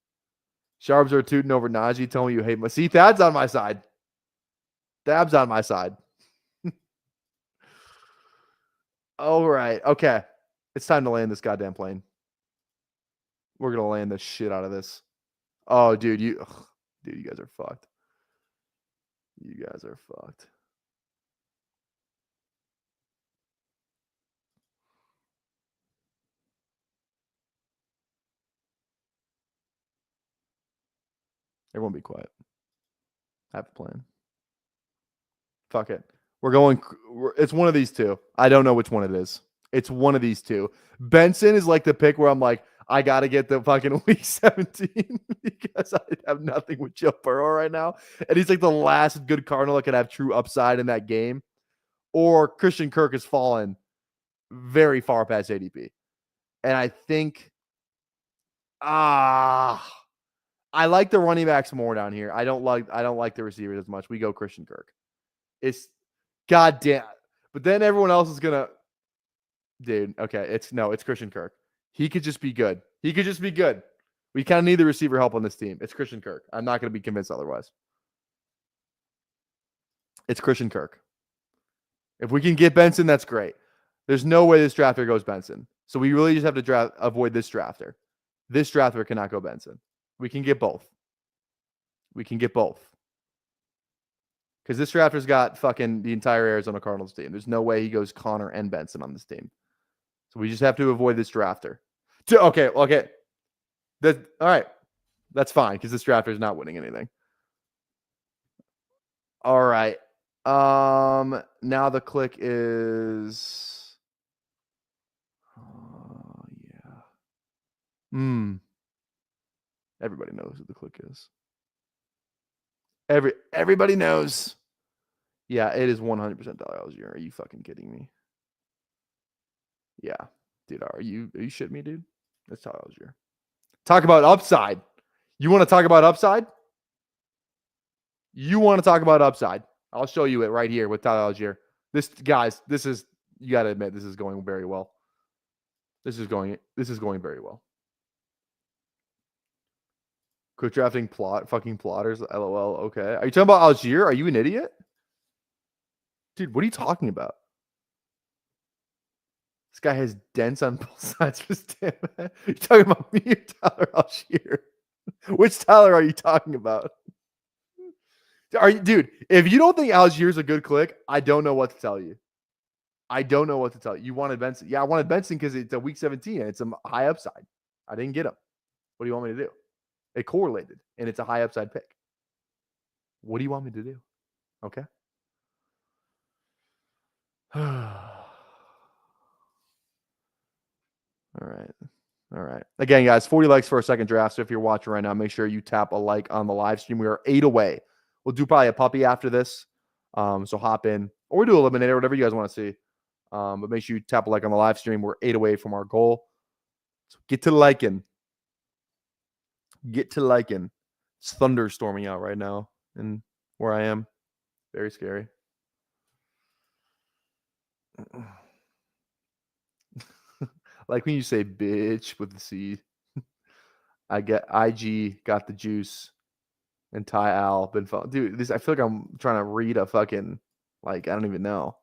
Sharps are tooting over Najee. Tell me you hate my. See, Thad's on my side. Dab's on my side. All right. Okay. It's time to land this goddamn plane. We're going to land the shit out of this. Oh, dude, you guys are fucked. You guys are fucked. Everyone be quiet. Have a plan. Fuck it. It's one of these two. I don't know which one it is. It's one of these two. Benson is like the pick where I'm like, I got to get the fucking week 17 because I have nothing with Joe Burrow right now. And he's like the last good Cardinal that could have true upside in that game. Or Christian Kirk has fallen very far past ADP. And I think, I like the running backs more down here. I don't like the receivers as much. We go Christian Kirk. It's goddamn. But then everyone else is gonna, dude. Okay, it's Christian Kirk. He could just be good. We kind of need the receiver help on this team. It's Christian Kirk. I'm not gonna be convinced otherwise. It's Christian Kirk. If we can get Benson, that's great. There's no way this drafter goes Benson. So we really just have to avoid this drafter. This drafter cannot go Benson. We can get both. Because this drafter's got fucking the entire Arizona Cardinals team. There's no way he goes Connor and Benson on this team. So we just have to avoid this drafter. Okay. All right. That's fine because this drafter is not winning anything. All right. Now the click is. Oh, yeah. Everybody knows who the click is. Everybody knows. Yeah, it is 100% Tyler Algier. Are you fucking kidding me? Yeah. Dude, are you shitting me, dude? That's Tyler Algier. Talk about upside. You want to talk about upside? I'll show you it right here with Tyler Algier. You got to admit, this is going very well. This is going very well. Quit drafting fucking plotters. LOL. Okay. Are you talking about Algier? Are you an idiot? Dude, what are you talking about? This guy has dents on both sides of his damn head. You're talking about me or Tyler Algier? Which Tyler are you talking about? Dude, if you don't think Algier's a good click, I don't know what to tell you. You wanted Benson. Yeah, I wanted Benson because it's a week 17 and it's a high upside. I didn't get him. What do you want me to do? It correlated, and it's a high upside pick. What do you want me to do? Okay. All right. Again, guys, 40 likes for a second draft. So if you're watching right now, make sure you tap a like on the live stream. We are 8 away. We'll do probably a puppy after this. So hop in, or we do eliminator, whatever you guys want to see. But make sure you tap a like on the live stream. We're 8 away from our goal. So get to liking. Get to liking. It's thunderstorming out right now, and where I am, very scary. Like when you say bitch with the C. I get IG got the juice, and Ty Al been fun. Dude, this I feel like I'm trying to read a fucking like I don't even know.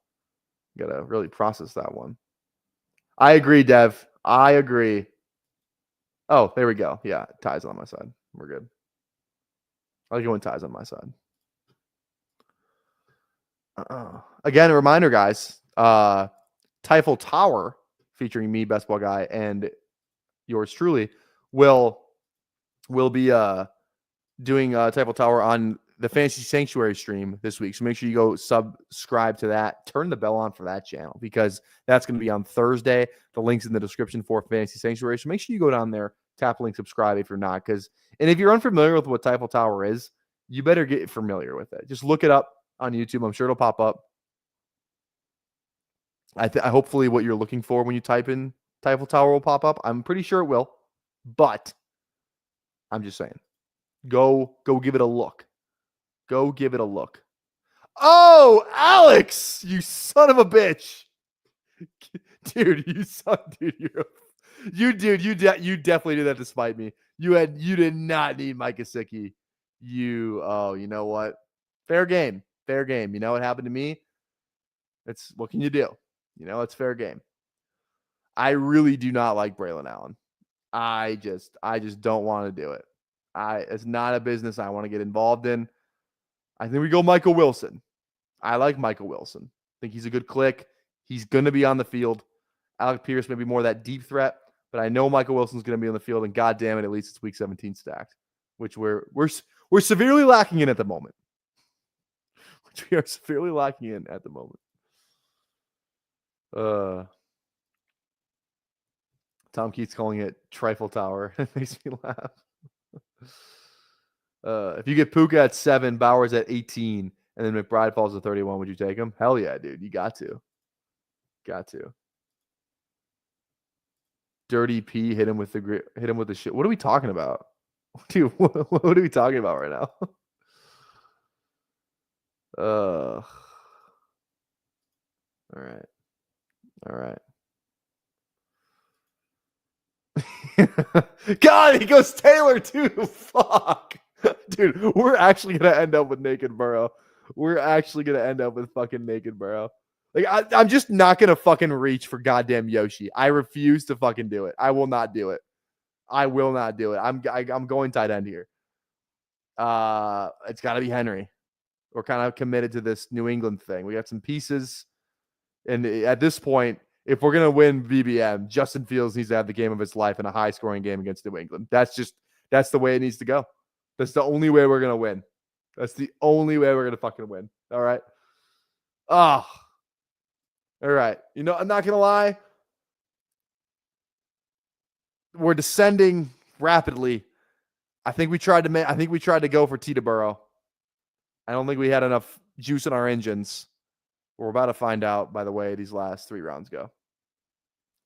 Gotta really process that one. I agree, Dev. I agree. Oh, there we go. Yeah, Ty's on my side. We're good. I like it when Ty's on my side. Again, a reminder, guys. Typhel Tower, featuring me, Best Ball Guy, and yours truly, will be doing Typhel Tower on the Fantasy Sanctuary stream this week. So make sure you go subscribe to that. Turn the bell on for that channel because that's going to be on Thursday. The link's in the description for Fantasy Sanctuary. So make sure you go down there, tap the link, subscribe if you're not. And if you're unfamiliar with what Typhel Tower is, you better get familiar with it. Just look it up on YouTube. I'm sure it'll pop up. I hopefully what you're looking for when you type in Typhel Tower will pop up. I'm pretty sure it will, but I'm just saying, go give it a look. Go give it a look. Oh, Alex, you son of a bitch, dude! You definitely did that to spite me. You did not need Mike Gesicki. You know what? Fair game. You know what happened to me? It's what can you do? You know, it's fair game. I really do not like Braylon Allen. I just don't want to do it. It's not a business I want to get involved in. I think we go Michael Wilson. I like Michael Wilson. I think he's a good click. He's going to be on the field. Alec Pierce may be more that deep threat, but I know Michael Wilson's going to be on the field, and God damn it, at least it's week 17 stacked, which we're severely lacking in at the moment. Tom keeps calling it Trifle Tower. It makes me laugh. If you get Puka at 7, Bowers at 18, and then McBride falls to 31, would you take him? Hell yeah, dude. You got to. Dirty P hit him with the shit. What are we talking about? Dude, what are we talking about right now? All right. God, he goes Taylor too. Fuck. Dude, we're actually going to end up with Naked Burrow. We're actually going to end up with fucking Naked Burrow. Like, I'm just not going to fucking reach for goddamn Yoshi. I refuse to fucking do it. I will not do it. I'm going tight end here. It's got to be Henry. We're kind of committed to this New England thing. We got some pieces. And at this point, if we're going to win VBM, Justin Fields needs to have the game of his life in a high-scoring game against New England. That's the way it needs to go. That's the only way we're going to win. That's the only way we're going to fucking win. All right? All right. You know, I'm not going to lie. We're descending rapidly. I think we tried to go for Tita Burrow. I don't think we had enough juice in our engines. We're about to find out by the way these last 3 rounds go.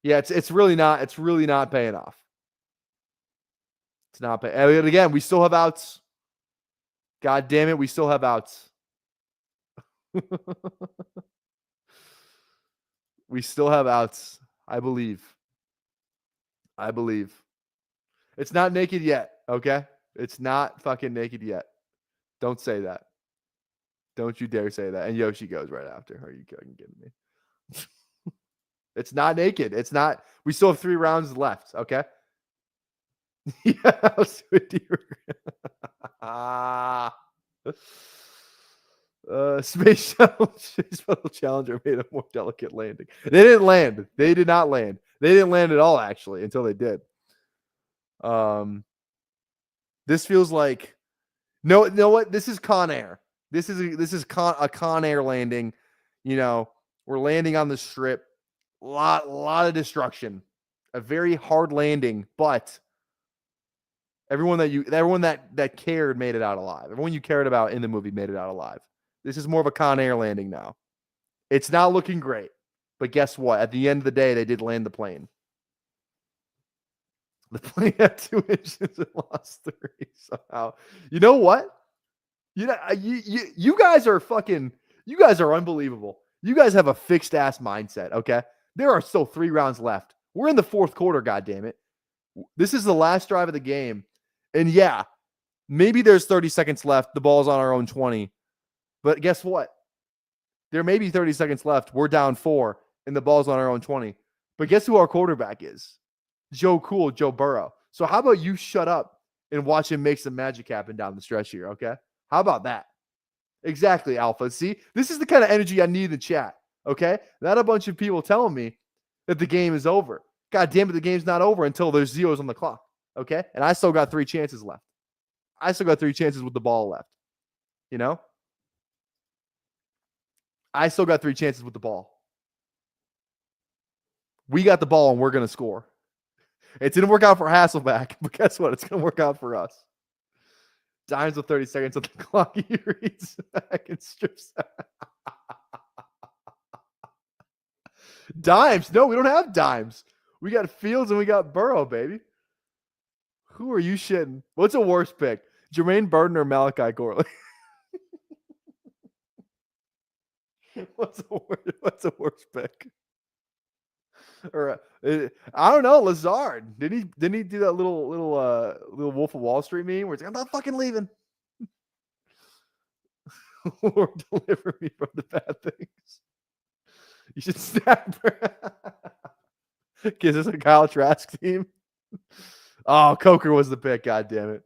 Yeah, it's really not paying off. It's not paying. And again, we still have outs. God damn it, we still have outs. We still have outs. I believe. It's not naked yet, okay? It's not fucking naked yet. Don't say that. Don't you dare say that. And Yoshi goes right after. Are you kidding me? It's not naked. It's not. We still have 3 rounds left, okay? Yeah. Space Shuttle Challenger made a more delicate landing. They didn't land. They did not land. They didn't land at all, actually, until they did. This feels like no. You know what? This is Con Air. This is a Con Air landing. You know, we're landing on the strip. A lot of destruction. A very hard landing, but everyone that cared made it out alive. Everyone you cared about in the movie made it out alive. This is more of a Con Air landing now. It's not looking great, but guess what? At the end of the day, they did land the plane. The plane had 2 inches and lost 3 somehow. You know what? You know, you guys are you guys are unbelievable. You guys have a fixed ass mindset, okay? There are still 3 rounds left. We're in the 4th quarter, goddammit. This is the last drive of the game. And yeah, maybe there's 30 seconds left. The ball's on our own 20. But guess what? There may be 30 seconds left. We're down 4, and the ball's on our own 20. But guess who our quarterback is? Joe Burrow. So how about you shut up and watch him make some magic happen down the stretch here, okay? How about that? Exactly, Alpha. See, this is the kind of energy I need in the chat, okay? Not a bunch of people telling me that the game is over. God damn it, the game's not over until there's zeros on the clock, okay? And I still got 3 chances left. I still got 3 chances with the ball left, you know? I still got 3 chances with the ball. We got the ball and we're going to score. It didn't work out for Hasselback, but guess what? It's going to work out for us. Dimes with 30 seconds on the clock. He reads back and strips. Dimes. No, we don't have dimes. We got Fields and we got Burrow, baby. Who are you shitting? What's a worse pick? Jermaine Burton or Malachi Corley? What's a worse pick? Or I don't know, Lazard. Didn't he do that little Wolf of Wall Street meme where it's like, I'm not fucking leaving. Lord, deliver me from the bad things. You should snap. Is this a Kyle Trask team? Oh, Coker was the pick. God damn it.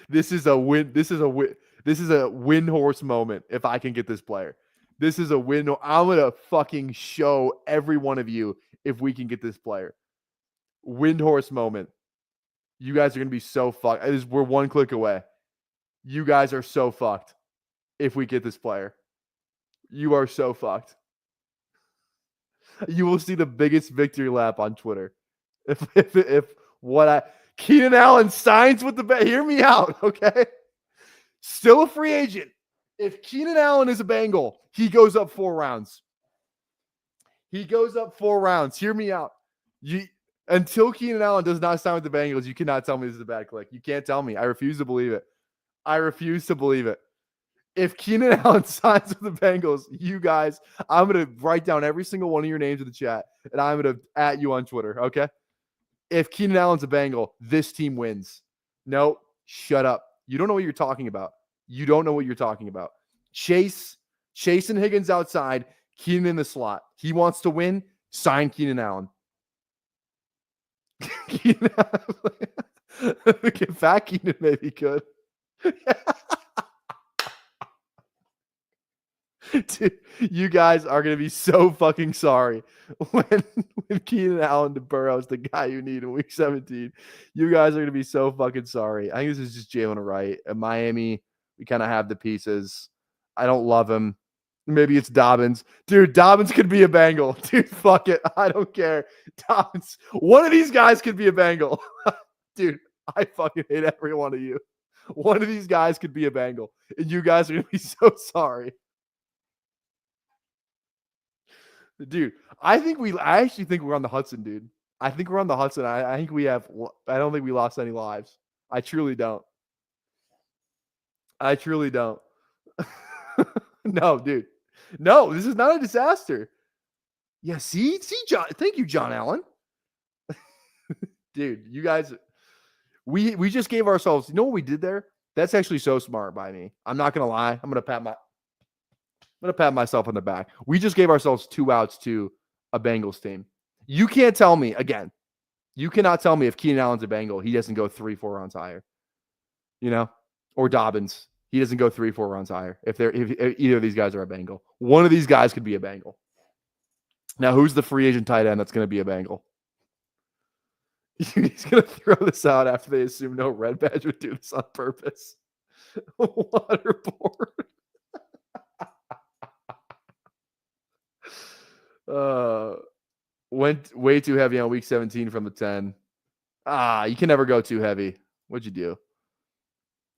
This is a win. This is a win horse moment if I can get this player. This is a win. I'm going to fucking show every one of you if we can get this player. Wind horse moment. You guys are going to be so fucked. We're 1 click away. You guys are so fucked if we get this player. You are so fucked. You will see the biggest victory lap on Twitter. Keenan Allen signs with the hear me out, okay? Still a free agent. If Keenan Allen is a Bengal, he goes up 4 rounds. He goes up 4 rounds. Hear me out. Until Keenan Allen does not sign with the Bengals, you cannot tell me this is a bad click. You can't tell me. I refuse to believe it. If Keenan Allen signs with the Bengals, you guys, I'm going to write down every single one of your names in the chat, and I'm going to @ you on Twitter, okay? If Keenan Allen's a Bengal, this team wins. No, shut up. You don't know what you're talking about. Chase and Higgins outside, Keenan in the slot. He wants to win, sign Keenan Allen. Fat Keenan maybe could. Dude, you guys are going to be so fucking sorry when Keenan Allen to Burrow is the guy you need in week 17. You guys are going to be so fucking sorry. I think this is just Jalen Wright. At Miami, we kind of have the pieces. I don't love him. Maybe it's Dobbins. Dude, Dobbins could be a Bengal. Dude, fuck it. I don't care. Dobbins. One of these guys could be a Bengal. Dude, I fucking hate every one of you. One of these guys could be a Bengal. And you guys are going to be so sorry. Dude, I actually think we're on the Hudson, dude. I think we're on the Hudson. I think we have. I don't think we lost any lives. I truly don't. No, dude. No, this is not a disaster. Yeah, see, John. Thank you, John Allen. Dude, you guys, we just gave ourselves. You know what we did there? That's actually so smart by me. I'm not gonna lie. I'm gonna pat myself on the back. We just gave ourselves 2 outs to a Bengals team. You can't tell me, again, you cannot tell me if Keenan Allen's a Bengal, he doesn't go 3-4 rounds higher. You know? Or Dobbins. He doesn't go 3-4 rounds higher. If either of these guys are a Bengal. One of these guys could be a Bengal. Now, who's the free agent tight end that's going to be a Bengal? He's going to throw this out after they assume no red badge would do this on purpose. Waterboard. Went way too heavy on week 17 from the 10. You can never go too heavy. What'd you do?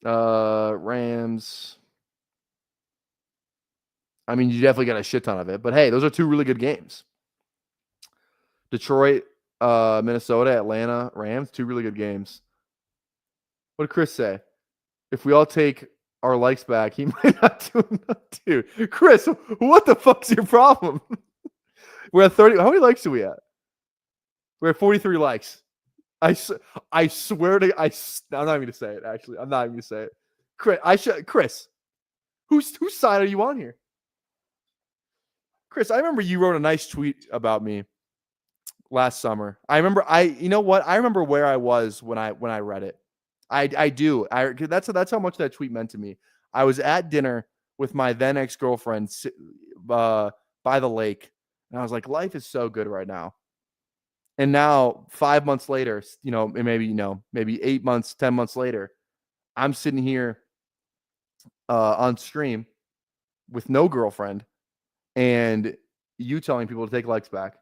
Rams. I mean, you definitely got a shit ton of it, but hey, those are 2 really good games. Detroit, Minnesota, Atlanta, Rams. 2 really good games. What did Chris say? If we all take our likes back, he might not do enough too. Chris, what the fuck's your problem? We're at 30. How many likes do we have? We're at 43 likes. I swear to I'm not even gonna say it. Actually, I'm not even gonna say it. Chris, whose side are you on here? Chris, I remember you wrote a nice tweet about me last summer. I remember you know what? I remember where I was when I read it. I do. That's how much that tweet meant to me. I was at dinner with my then ex-girlfriend by the lake, and I was like, life is so good right now. And now 5 months later, maybe 8 months, 10 months later, I'm sitting here on stream with no girlfriend and you telling people to take likes back.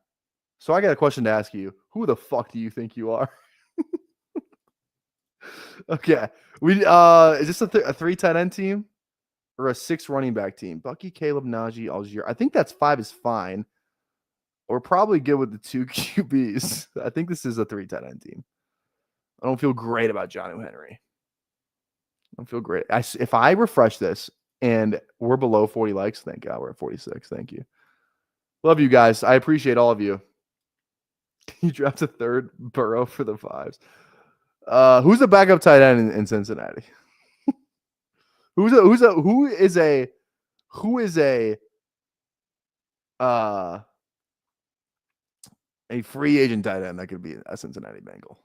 So I got a question to ask you. Who the fuck do you think you are? Okay. Is this a 3 tight end team or a 6 running back team? Bucky, Caleb, Najee, Algier. I think that's 5 is fine. We're probably good with the 2 QBs. I think this is a 3 tight end team. I don't feel great about Jonnu Henry. I don't feel great. If I refresh this and we're below 40 likes, thank God we're at 46. Thank you. Love you guys. I appreciate all of you. Can you draft a third Burrow for the 5s? Who's the backup tight end in Cincinnati? Who is a free agent tight end that could be a Cincinnati Bengal?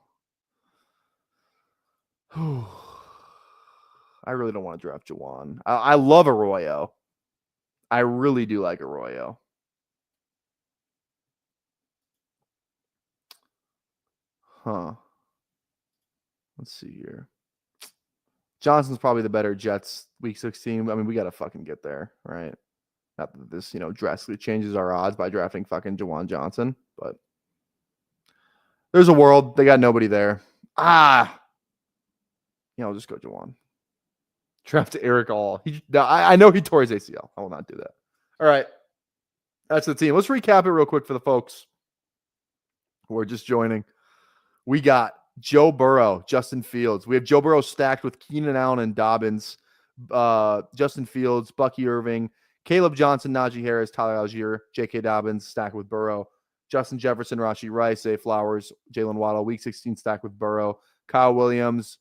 I really don't want to draft Jawan. I love Arroyo. I really do like Arroyo. Huh. Let's see here. Johnson's probably the better Jets week 16. I mean, we got to fucking get there, right? Not that this, drastically changes our odds by drafting fucking Jawan Johnson, but there's a world. They got nobody there. I'll just go Jawan. Draft Eric All. I know he tore his ACL. I will not do that. All right. That's the team. Let's recap it real quick for the folks who are just joining. We got Joe Burrow, Justin Fields. We have Joe Burrow stacked with Keenan Allen and Dobbins, Justin Fields, Bucky Irving, Caleb Johnson, Najee Harris, Tyler Algier, J.K. Dobbins stacked with Burrow, Justin Jefferson, Rashee Rice, Zay Flowers, Jalen Waddle, week 16 stacked with Burrow, Kyle Williams,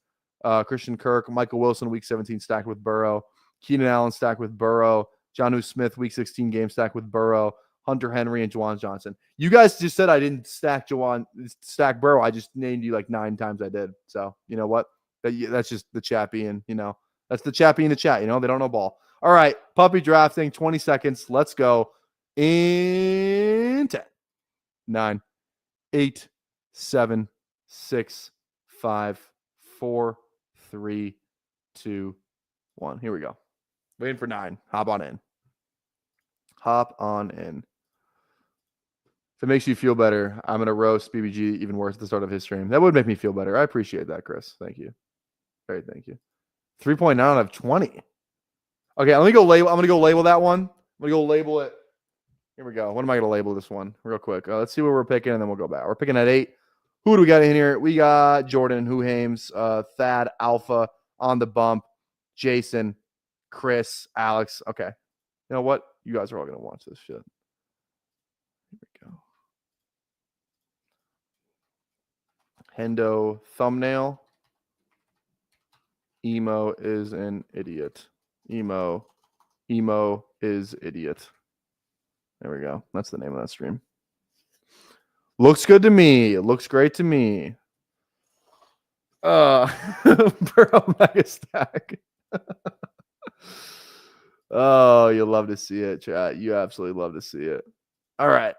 Christian Kirk, Michael Wilson, week 17 stacked with Burrow, Keenan Allen stacked with Burrow, Jonnu Smith, week 16 game stacked with Burrow, Hunter Henry, and Juwan Johnson. You guys just said I didn't stack Burrow. I just named you like 9 times I did. So, you know what? That's just the chat being, that's the chat being the chat. They don't know ball. All right. Puppy drafting, 20 seconds. Let's go. In 10, 9, 8, 7, 6, 5, 4, 3, 2, 1. Here we go. Waiting for 9. Hop on in. If it makes you feel better, I'm going to roast BBG even worse at the start of his stream. That would make me feel better. I appreciate that, Chris. Thank you. Very thank you. 3.9 out of 20. Okay, I'm going to go label that one. I'm going to go label it. Here we go. What am I going to label this one real quick? Let's see what we're picking, and then we'll go back. We're picking at 8. Who do we got in here? We got Jordan, Hames, Thad, Alpha, On the Bump, Jason, Chris, Alex. Okay. You know what? You guys are all going to watch this shit. Here we go. Hendo thumbnail. Emo is an idiot. Emo is idiot. There we go. That's the name of that stream. Looks good to me. It looks great to me. Burrow mega stack. Oh, you'll love to see it, chat. You absolutely love to see it. All right.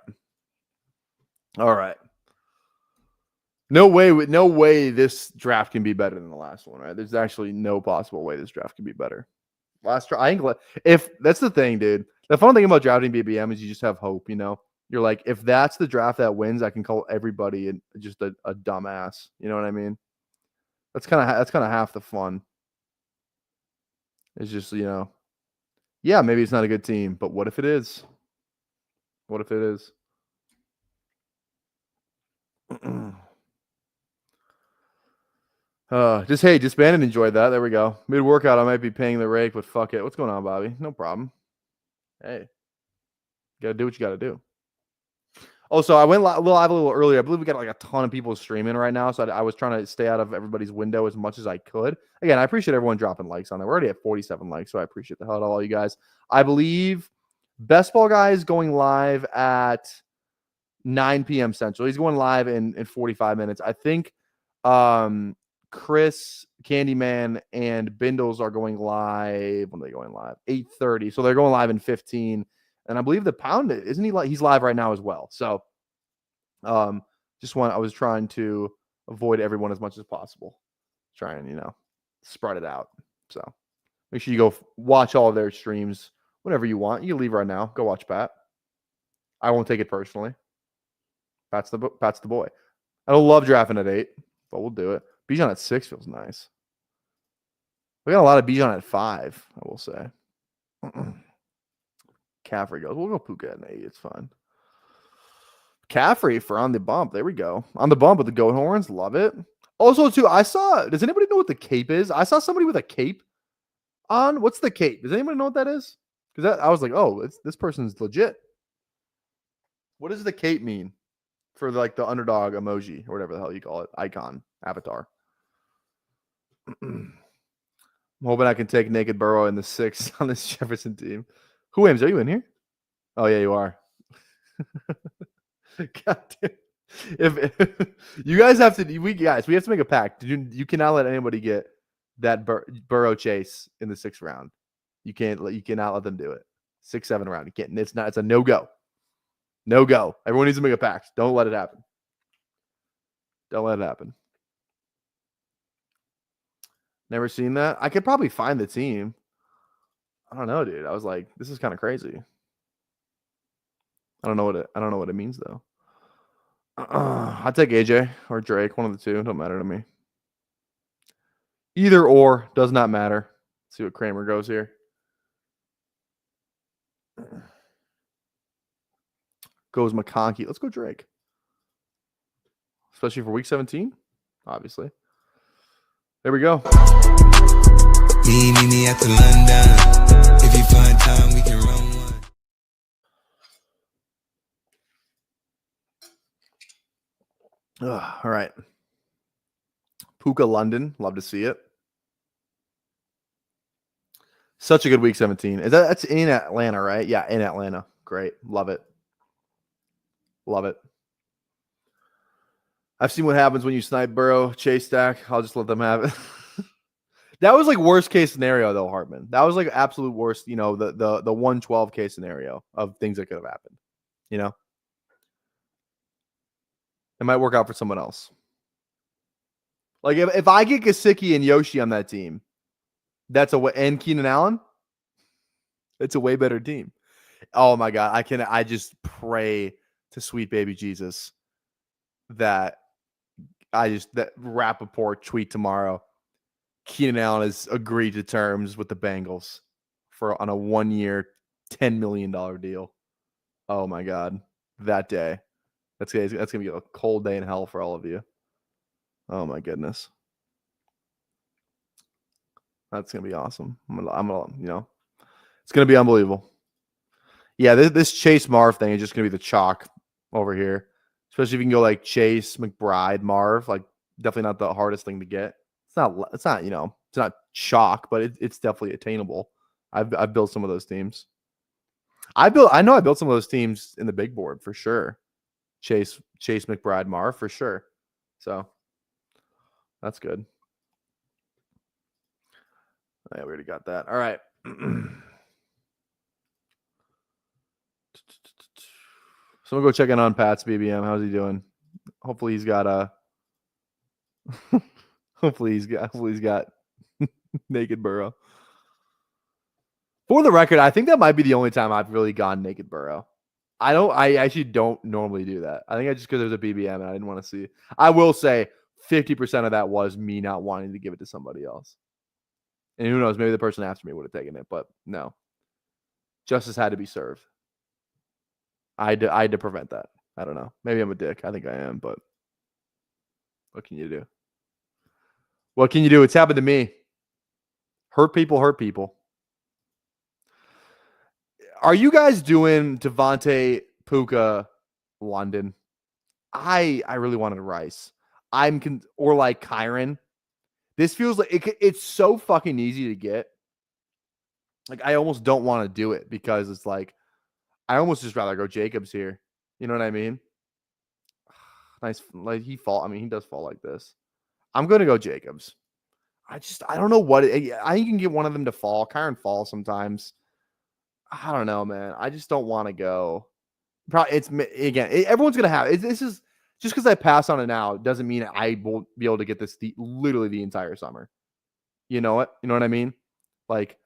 No way this draft can be better than the last one, right? There's actually no possible way this draft can be better. If that's the thing, dude. The fun thing about drafting BBM is you just have hope, You're like, if that's the draft that wins, I can call everybody just a dumbass. You know what I mean? That's kind of half the fun. It's just, yeah, maybe it's not a good team, but what if it is? Disband and enjoyed that. There we go. Mid workout, I might be paying the rake, but fuck it. What's going on, Bobby? No problem. Hey, you gotta do what you gotta do. Also, I went live a little earlier. I believe we got like a ton of people streaming right now, so I was trying to stay out of everybody's window as much as I could. Again, I appreciate everyone dropping likes on there. We're already at 47 likes, so I appreciate the hell out of all you guys. I believe Best Ball Guy is going live at 9 p.m. Central. He's going live in 45 minutes. I think Chris, Candyman, and Bindles are going live. When are they going live? 8:30. So they're going live in 15. And I believe the Pound, isn't he? He's live right now as well. So I was trying to avoid everyone as much as possible. Try and, spread it out. So make sure you go watch all of their streams whenever you want. You can leave right now. Go watch Pat. I won't take it personally. Pat's the boy. I don't love drafting at 8, but we'll do it. Bijan at 6 feels nice. We got a lot of Bijan at 5, I will say. Caffrey goes. We'll go Puka at an 8. It's fine. Caffrey for on the bump. There we go. On the bump with the goat horns. Love it. Also, too, does anybody know what the cape is? I saw somebody with a cape on. What's the cape? Does anybody know what that is? Because I was like, oh, this person's legit. What does the cape mean for the underdog emoji or whatever the hell you call it? Icon, avatar. I'm hoping I can take Naked Burrow in the 6 on this Jefferson team. Who Ames? Are you in here? Oh, yeah, you are. God damn. If you guys have to, we have to make a pact. You cannot let anybody get that Burrow chase in the 6th round. You cannot let them do it. 6, 7 round. You can't. It's a no go. No go. Everyone needs to make a pact. Don't let it happen. Don't let it happen. Never seen that. I could probably find the team. I don't know, dude. I was like, this is kind of crazy. I don't know what it means though. I'll take AJ or Drake, one of the two. Don't matter to me. Either or does not matter. Let's see what Kramer goes here. Goes McConkey. Let's go Drake. Especially for week 17, obviously. There we go. Meet me at the London. If you find time, we can run one. All right. Puka London. Love to see it. Such a good week 17. That's in Atlanta, right? Yeah, in Atlanta. Great. Love it. Love it. I've seen what happens when you snipe Burrow, chase stack. I'll just let them have it. That was like worst case scenario though, Hartman. That was like absolute worst, the 112 case scenario of things that could have happened. It might work out for someone else. Like if I get Gesicki and Yoshi on that team, and Keenan Allen, it's a way better team. Oh my God. I just pray to sweet baby Jesus that Rappaport tweet tomorrow. Keenan Allen has agreed to terms with the Bengals on a 1-year, $10 million deal. Oh my God. That day. That's gonna be a cold day in hell for all of you. Oh my goodness. That's gonna be awesome. I'm gonna it's gonna be unbelievable. Yeah, this Chase Marv thing is just gonna be the chalk over here. Especially if you can go like Chase, McBride, Marv, like definitely not the hardest thing to get. It's not chalk, but it's definitely attainable. I've built some of those teams. I built some of those teams in the big board for sure. Chase, McBride, Marv for sure. So that's good. Yeah, we already got that. All right. So we'll go check in on Pat's BBM. How's he doing? Hopefully he's got hopefully he's got Naked Burrow. For the record, I think that might be the only time I've really gone Naked Burrow. I actually don't normally do that. I think I just because there's a BBM and I didn't want to see it. I will say 50% of that was me not wanting to give it to somebody else. And who knows, maybe the person after me would have taken it, but no. Justice had to be served. I had to prevent that. I don't know. Maybe I'm a dick. I think I am, but What can you do? What can you do? It's happened to me. Hurt people hurt people. Are you guys doing Devontae, Puka, London? I really wanted Rice. Or like Kyron. This feels like it's so fucking easy to get. Like I almost don't want to do it because it's like I almost just rather go Jacobs here. You know what I mean? Nice, like he does fall like this. I'm gonna go Jacobs. I don't know what I think you can get one of them to fall. Kyron falls sometimes. I don't know, man. I just don't want to go. Probably everyone's gonna have it. This is just because I pass on it now doesn't mean I won't be able to get this literally the entire summer. You know what? You know what I mean? Like,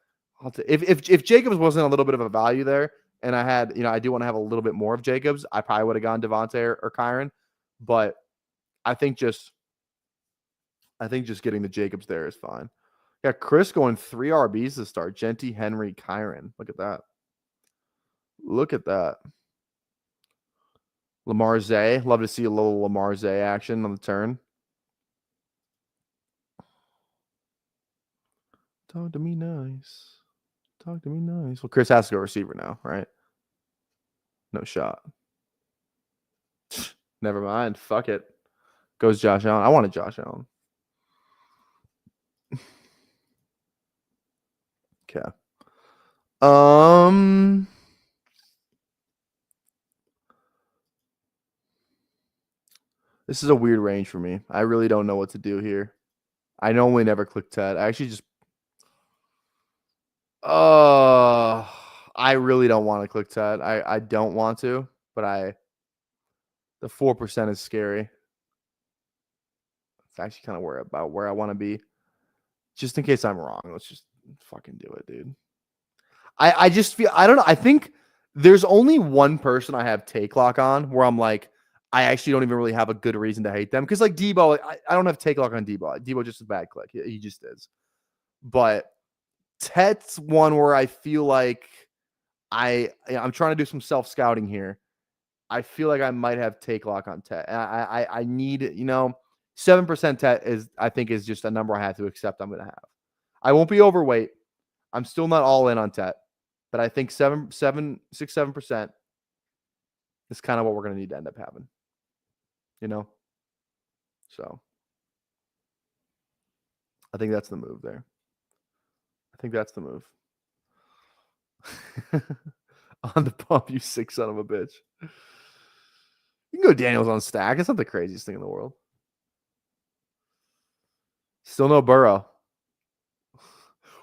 if Jacobs wasn't a little bit of a value there, and I had, I do want to have a little bit more of Jacobs, I probably would have gone Devontae or Kyron. But I think just getting the Jacobs there is fine. Yeah, Chris going 3 RBs to start. Genty, Henry, Kyron. Look at that. Look at that. Lamar Zay. Love to see a little Lamar Zay action on the turn. Talk to me nice. Talk to me nice. Well, Chris has to go receiver now, right? No shot. Never mind. Fuck it. Goes Josh Allen. I wanted Josh Allen. Okay. This is a weird range for me. I really don't know what to do here. I normally never click Ted. I actually just I really don't want to click Ted. I don't want to, but the 4% is scary. It's actually kind of where I want to be. Just in case I'm wrong, let's just fucking do it, dude. I just feel I don't know. I think there's only one person I have take lock on where I'm like, I actually don't even really have a good reason to hate them. Because like Debo, I don't have take lock on Debo. Debo just a bad click. He just is. But Tet's one where I feel like I'm trying to do some self-scouting here. I feel like I might have take lock on Tet. I need, 7% Tet I think is just a number I have to accept I'm going to have. I won't be overweight. I'm still not all in on Tet, but I think 7% is kind of what we're going to need to end up having. So I think that's the move there. I think that's the move. On the pump, you sick son of a bitch. You can go Daniels on stack. It's not the craziest thing in the world. Still no Burrow.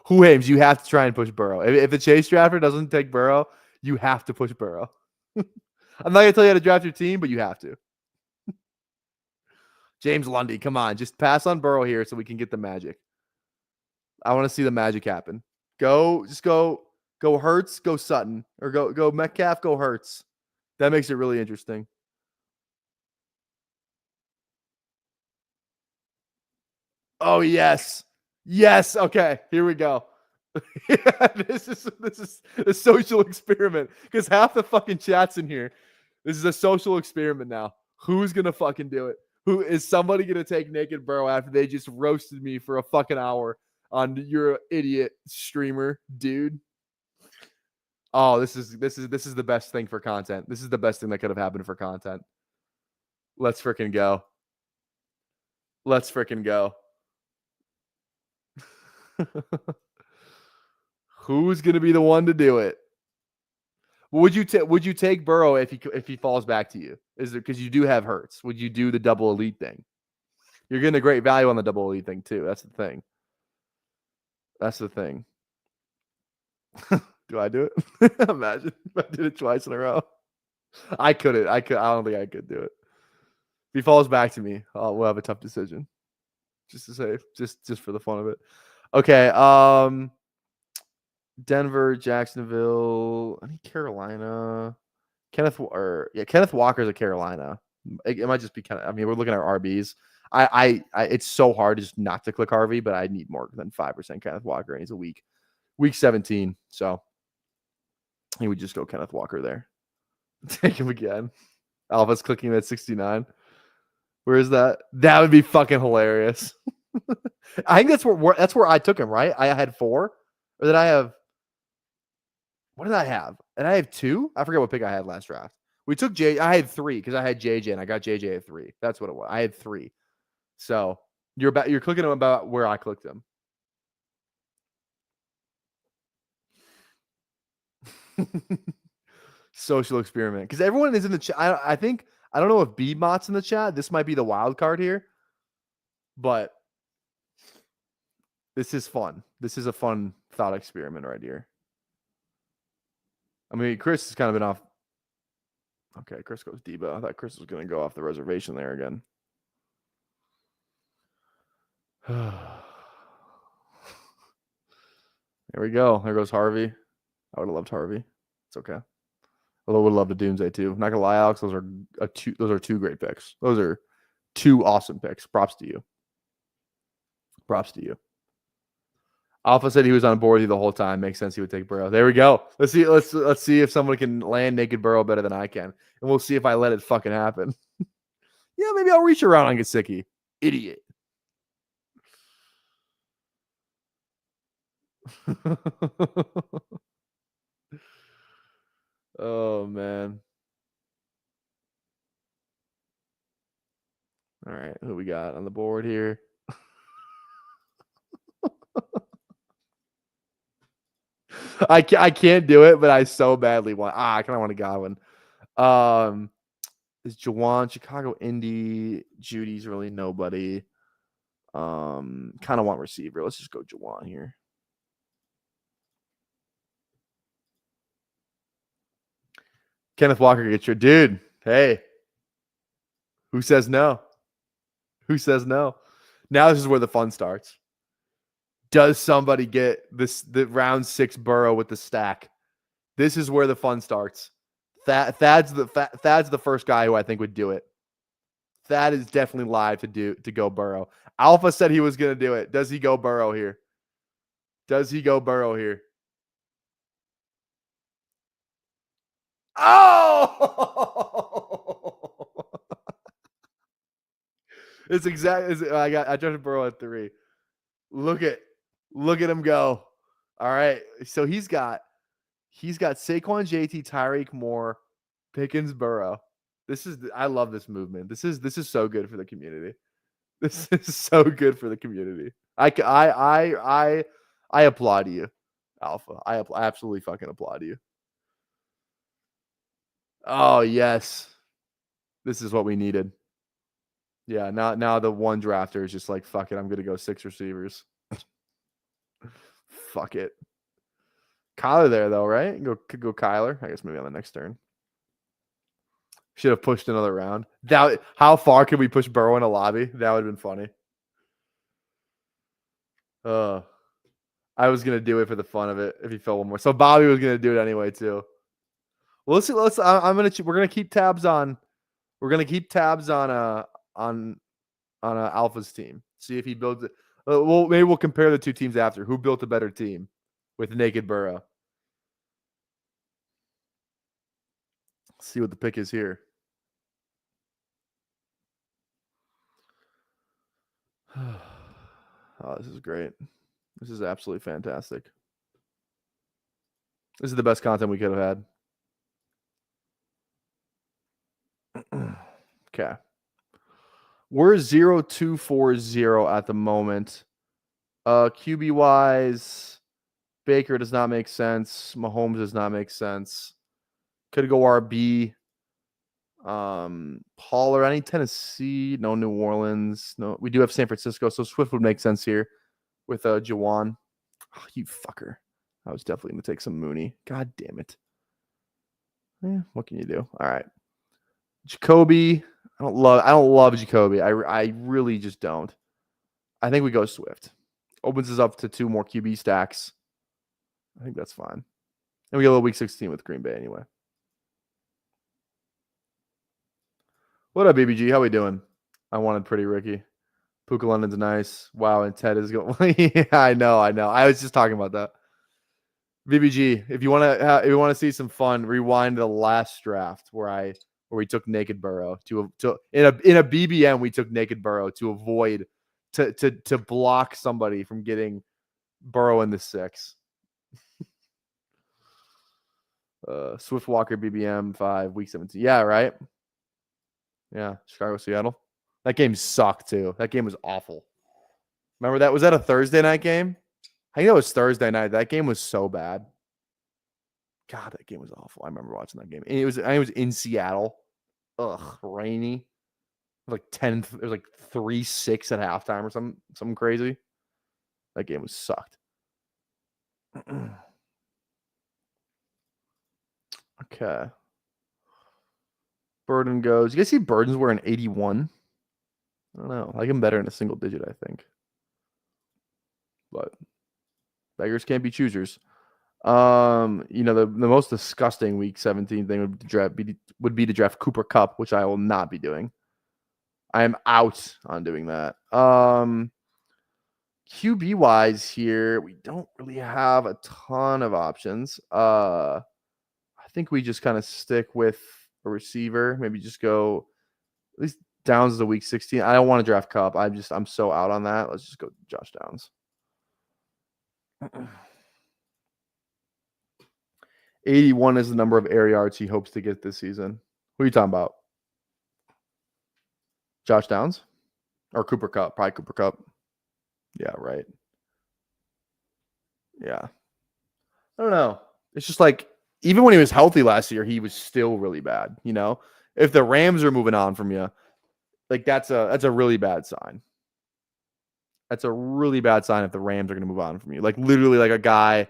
Who aims? You have to try and push Burrow. If the Chase drafter doesn't take Burrow, you have to push Burrow. I'm not going to tell you how to draft your team, but you have to. James Lundy, come on. Just pass on Burrow here so we can get the magic. I want to see the magic happen. Go Hurts, go Sutton. Or go Metcalf, go Hurts. That makes it really interesting. Oh, yes. Yes. Okay. Here we go. Yeah, this is a social experiment because half the fucking chat's in here. This is a social experiment now. Who's going to fucking do it? Who is somebody going to take naked Burrow after they just roasted me for a fucking hour on your idiot streamer, dude? Oh, this is the best thing for content. This is the best thing that could have happened for content. Let's freaking go. Let's freaking go. Who's going to be the one to do it? Would you take Burrow if he falls back to you? Is it because you do have Hurts? Would you do the double elite thing? You're getting a great value on the double elite thing too. That's the thing. That's the thing. Do I do it? Imagine if I did it twice in a row. I couldn't. I don't think I could do it. If he falls back to me, we'll have a tough decision. Just to say, just for the fun of it. Okay. Denver, Jacksonville, I think Carolina. Kenneth Walker's a Carolina. It might just be we're looking at our RBs. I it's so hard just not to click RV, but I need more than 5% Kenneth Walker, and he's a week 17. So he would just go Kenneth Walker there. Take him again. Alpha's clicking at 69. Where is that? That would be fucking hilarious. I think that's where I took him, right? I had 4. Or did I have what did I have? And I have 2? I forget what pick I had last draft. We took I had 3 because I had JJ and I got JJ at 3. That's what it was. I had 3. So you're clicking him about where I clicked him. Social experiment. Because everyone is in the chat. I think I don't know if BMot's in the chat. This might be the wild card here. But this is fun. This is a fun thought experiment right here. I mean, Chris has kind of been off. Okay, Chris goes Debo. I thought Chris was going to go off the reservation there again. There we go. There goes Harvey. I would have loved Harvey. It's okay. Although I would love the Doomsday too. Not gonna lie, Alex. Those are 2 great picks. Those are 2 awesome picks. Props to you. Props to you. Alpha said he was on board with you the whole time. Makes sense. He would take Burrow. There we go. Let's see if someone can land naked Burrow better than I can, and we'll see if I let it fucking happen. Yeah, maybe I'll reach around and get Gesicki. Idiot. Oh man. All right, who we got on the board here? I can't do it, but I so badly want. I kind of want a Godwin. Is Jawan Chicago Indy? Judy's really nobody. Kind of want receiver. Let's just go Jawan here. Kenneth Walker gets your dude. Hey, who says no? Who says no? Now this is where the fun starts. Does somebody get the round 6 Burrow with the stack? This is where the fun starts. Thad's the first guy who I think would do it. Thad is definitely live to go Burrow. Alpha said he was going to do it. Does he go Burrow here? Does he go Burrow here? Oh! It's exactly. I drafted Burrow at 3. Look at him go. All right. So he's got Saquon, JT, Tyreek Moore, Pickens, Burrow. I love this movement. This is so good for the community. This is so good for the community. I applaud you, Alpha. I absolutely fucking applaud you. Oh yes, this is what we needed. Yeah, now the one drafter is just like, fuck it, I'm gonna go 6 receivers. Fuck it. Kyler there though, right? Could go Kyler. I guess maybe on the next turn. Should have pushed another round. How far could we push Burrow in a lobby? That would have been funny. I was gonna do it for the fun of it if he fell one more. So Bobby was gonna do it anyway too. Well, let's see. We're gonna keep tabs on. We're gonna keep tabs on Alpha's team. See if he builds it. Maybe we'll compare the 2 teams after. Who built a better team with naked Burrow? Let's see what the pick is here. Oh, this is great. This is absolutely fantastic. This is the best content we could have had. Okay. We're 0-2-4-0 at the moment. QB wise, Baker does not make sense. Mahomes does not make sense. Could go RB. Pollard, any Tennessee, no New Orleans. No, we do have San Francisco, so Swift would make sense here with Jawan. Oh, you fucker. I was definitely going to take some Mooney. God damn it. What can you do? All right. Jacoby. I don't love Jacoby. I really just don't. I think we go Swift. Opens us up to 2 more QB stacks. I think that's fine. And we get a little week 16 with Green Bay anyway. What up, BBG? How we doing? I wanted Pretty Ricky. Puka London's nice. Wow, and Ted is going. Yeah, I know. I was just talking about that. BBG, if you want to see some fun, rewind the last draft where I where we took naked Burrow to in a BBM. We took naked Burrow to avoid to block somebody from getting Burrow in the 6. Swift Walker BBM 5 week 17. Yeah, right. Yeah, Chicago Seattle. That game sucked too. That game was awful. Remember that? Was that a Thursday night game? I think that was Thursday night. That game was so bad. God, that game was awful. I remember watching that game. And it was in Seattle. Ugh, rainy. It was like 10. It was like 3-6 at halftime or something crazy. That game was sucked. Okay. Burden goes. You guys see Burden's wearing 81? I don't know. I like him better in a single digit, I think. But beggars can't be choosers. The most disgusting week 17 thing would be to draft Cooper Kupp, which I will not be doing. I am out on doing that. QB wise here, we don't really have a ton of options. I think we just kind of stick with a receiver. Maybe just go at least Downs is a week 16. I don't want to draft Kupp. I'm so out on that. Let's just go Josh Downs. 81 is the number of air yards he hopes to get this season. Who are you talking about? Josh Downs or Cooper Kupp? Probably Cooper Kupp. Yeah, right. Yeah. I don't know. It's just like, even when he was healthy last year, he was still really bad. If the Rams are moving on from you, like that's a really bad sign. That's a really bad sign if the Rams are going to move on from you. Like literally like a guy,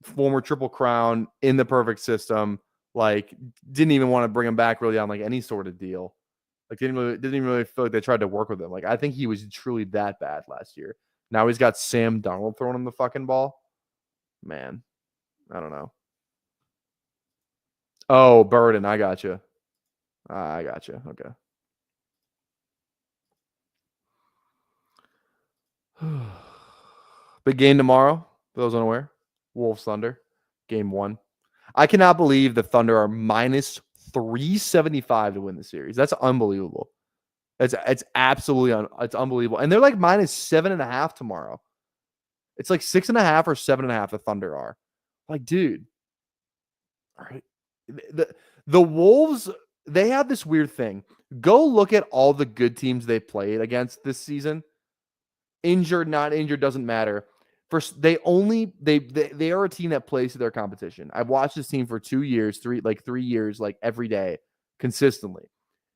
former Triple Crown in the perfect system, like didn't even want to bring him back really on like any sort of deal. Like didn't even really feel like they tried to work with him. Like I think he was truly that bad last year. Now he's got Sam Darnold throwing him the fucking ball. Man, I don't know. Oh, Burden, I got you. I got you. Okay. Big game tomorrow. For those unaware, Wolves Thunder, game 1. I cannot believe the Thunder are minus 375 to win the series. That's unbelievable. It's absolutely it's unbelievable. And they're like minus 7.5 tomorrow. It's like 6.5 or 7.5. The Thunder are like, dude. All right, the Wolves, they have this weird thing. Go look at all the good teams they played against this season. Injured, not injured, doesn't matter. First, they are a team that plays to their competition. I've watched this team for 2 years, 3 years, like every day, consistently.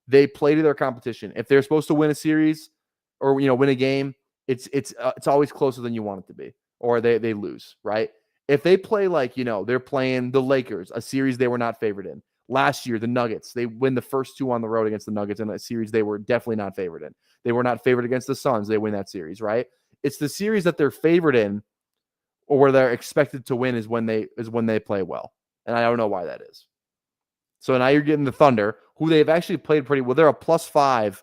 They play to their competition. If they're supposed to win a series or win a game, it's always closer than you want it to be, or they lose, right? If they play like they're playing the Lakers, a series they were not favored in. Last year, the Nuggets, they win the first 2 on the road against the Nuggets in a series they were definitely not favored in. They were not favored against the Suns. They win that series, right? It's the series that they're favored in or where they're expected to win is when they play well. And I don't know why that is. So now you're getting the Thunder, who they've actually played pretty well. They're a +5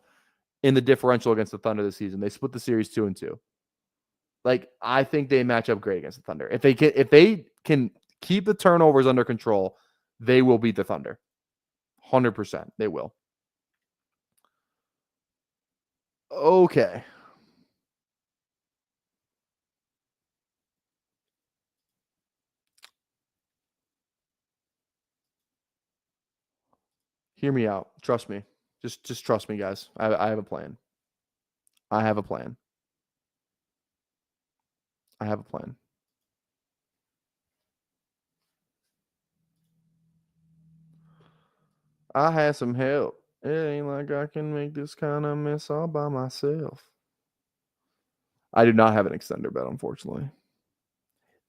in the differential against the Thunder this season. They split the series 2-2. Like, I think they match up great against the Thunder. If they can keep the turnovers under control, they will beat the Thunder. 100%. They will. Okay. Hear me out. Trust me. Just trust me, guys. I have a plan. I have a plan. I have a plan. I had some help. It ain't like I can make this kind of mess all by myself. I do not have an extender bet, unfortunately.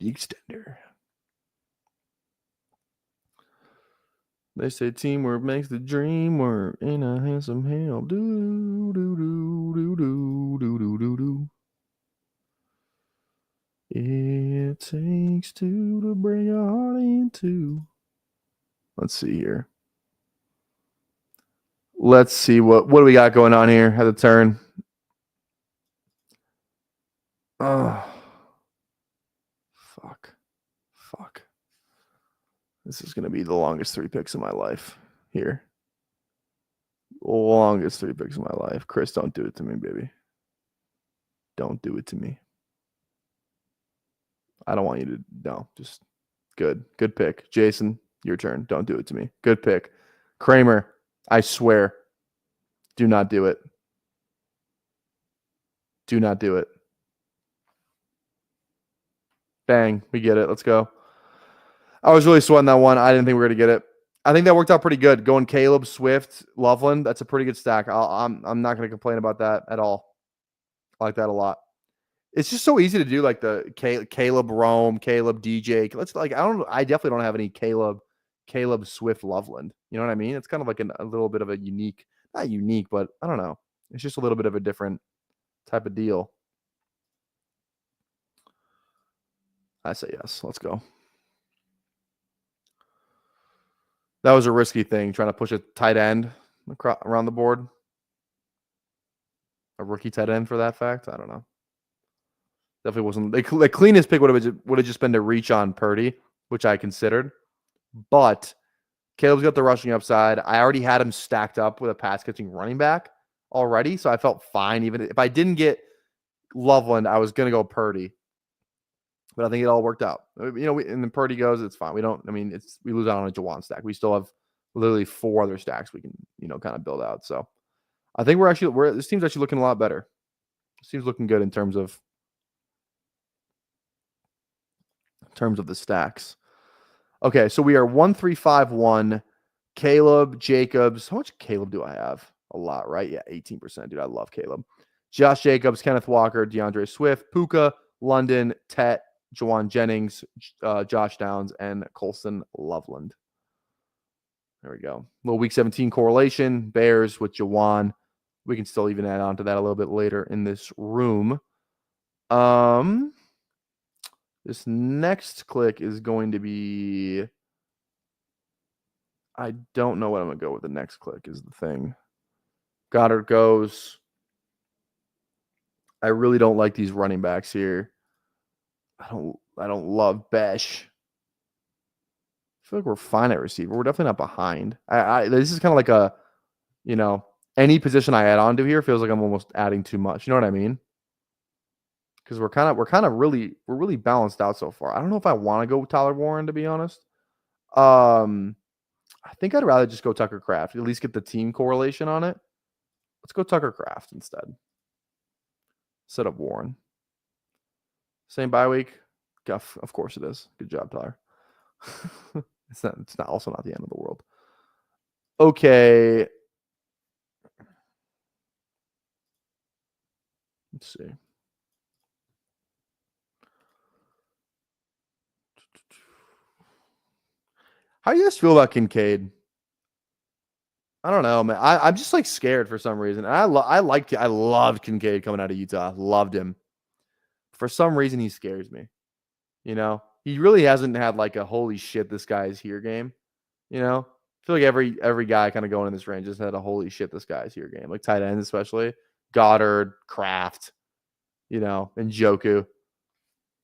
The extender. They say teamwork makes the dream work, and I had some help. Do do do do do do do do do. It takes 2 to break a heart in 2. Let's see here. Let's see what do we got going on here at the turn. Oh, fuck. This is going to be the longest 3 picks of my life. here. Longest 3 picks of my life. Chris, don't do it to me, baby. Don't do it to me. I don't want you to. No, just good. Good pick. Jason, your turn. Don't do it to me. Good pick. Kramer, I swear. Do not do it. Do not do it. Bang. We get it. Let's go. I was really sweating that one. I didn't think we were going to get it. I think that worked out pretty good. Going Caleb, Swift, Loveland. That's a pretty good stack. I'm not going to complain about that at all. I like that a lot. It's just so easy to do, like the Caleb Rome, Caleb DJ. Let's like I definitely don't have any Caleb Swift Loveland. You know what I mean? It's kind of like a little bit of a unique, not unique, but I don't know. It's just a little bit of a different type of deal. I say yes. Let's go. That was a risky thing, trying to push a tight end around the board. A rookie tight end for that fact. I don't know. Definitely wasn't the cleanest pick. Would have just been to reach on Purdy, which I considered. But Caleb's got the rushing upside. I already had him stacked up with a pass catching running back already, so I felt fine. Even if I didn't get Loveland, I was gonna go Purdy. But I think it all worked out. You know, and then Purdy goes, it's fine. We lose out on a Jawan stack. We still have literally 4 other stacks we can, kind of build out. So I think this team's actually looking a lot better. This team's looking good in terms of the stacks. Okay, so we are 1-3-5-1. Caleb, Jacobs. How much Caleb do I have? A lot, right? Yeah, 18%. Dude, I love Caleb. Josh Jacobs, Kenneth Walker, DeAndre Swift, Puka, London, Tet, Jawan Jennings, Josh Downs, and Colson Loveland. There we go. Little week 17 correlation. Bears with Jawan. We can still even add on to that a little bit later in this room. This next click is going to be... I don't know what I'm going to go with the next click is the thing. Goddard goes. I really don't like these running backs here. I don't love Besh. I feel like we're fine at receiver. We're definitely not behind. This is kind of like a, any position I add on to here feels like I'm almost adding too much. You know what I mean? Because we're really balanced out so far. I don't know if I want to go with Tyler Warren, to be honest. I think I'd rather just go Tucker Kraft. At least get the team correlation on it. Let's go Tucker Kraft instead of Warren. Same bye week. Of course it is. Good job, Tyler. It's not also not the end of the world. Okay. Let's see. How do you guys feel about Kincaid? I don't know, man. I'm just like scared for some reason. I loved Kincaid coming out of Utah. Loved him. For some reason, he scares me. He really hasn't had like a holy shit, this guy is here game. I feel like every guy kind of going in this range has had a holy shit, this guy is here game. Like tight ends, especially Goddard, Kraft, and Njoku,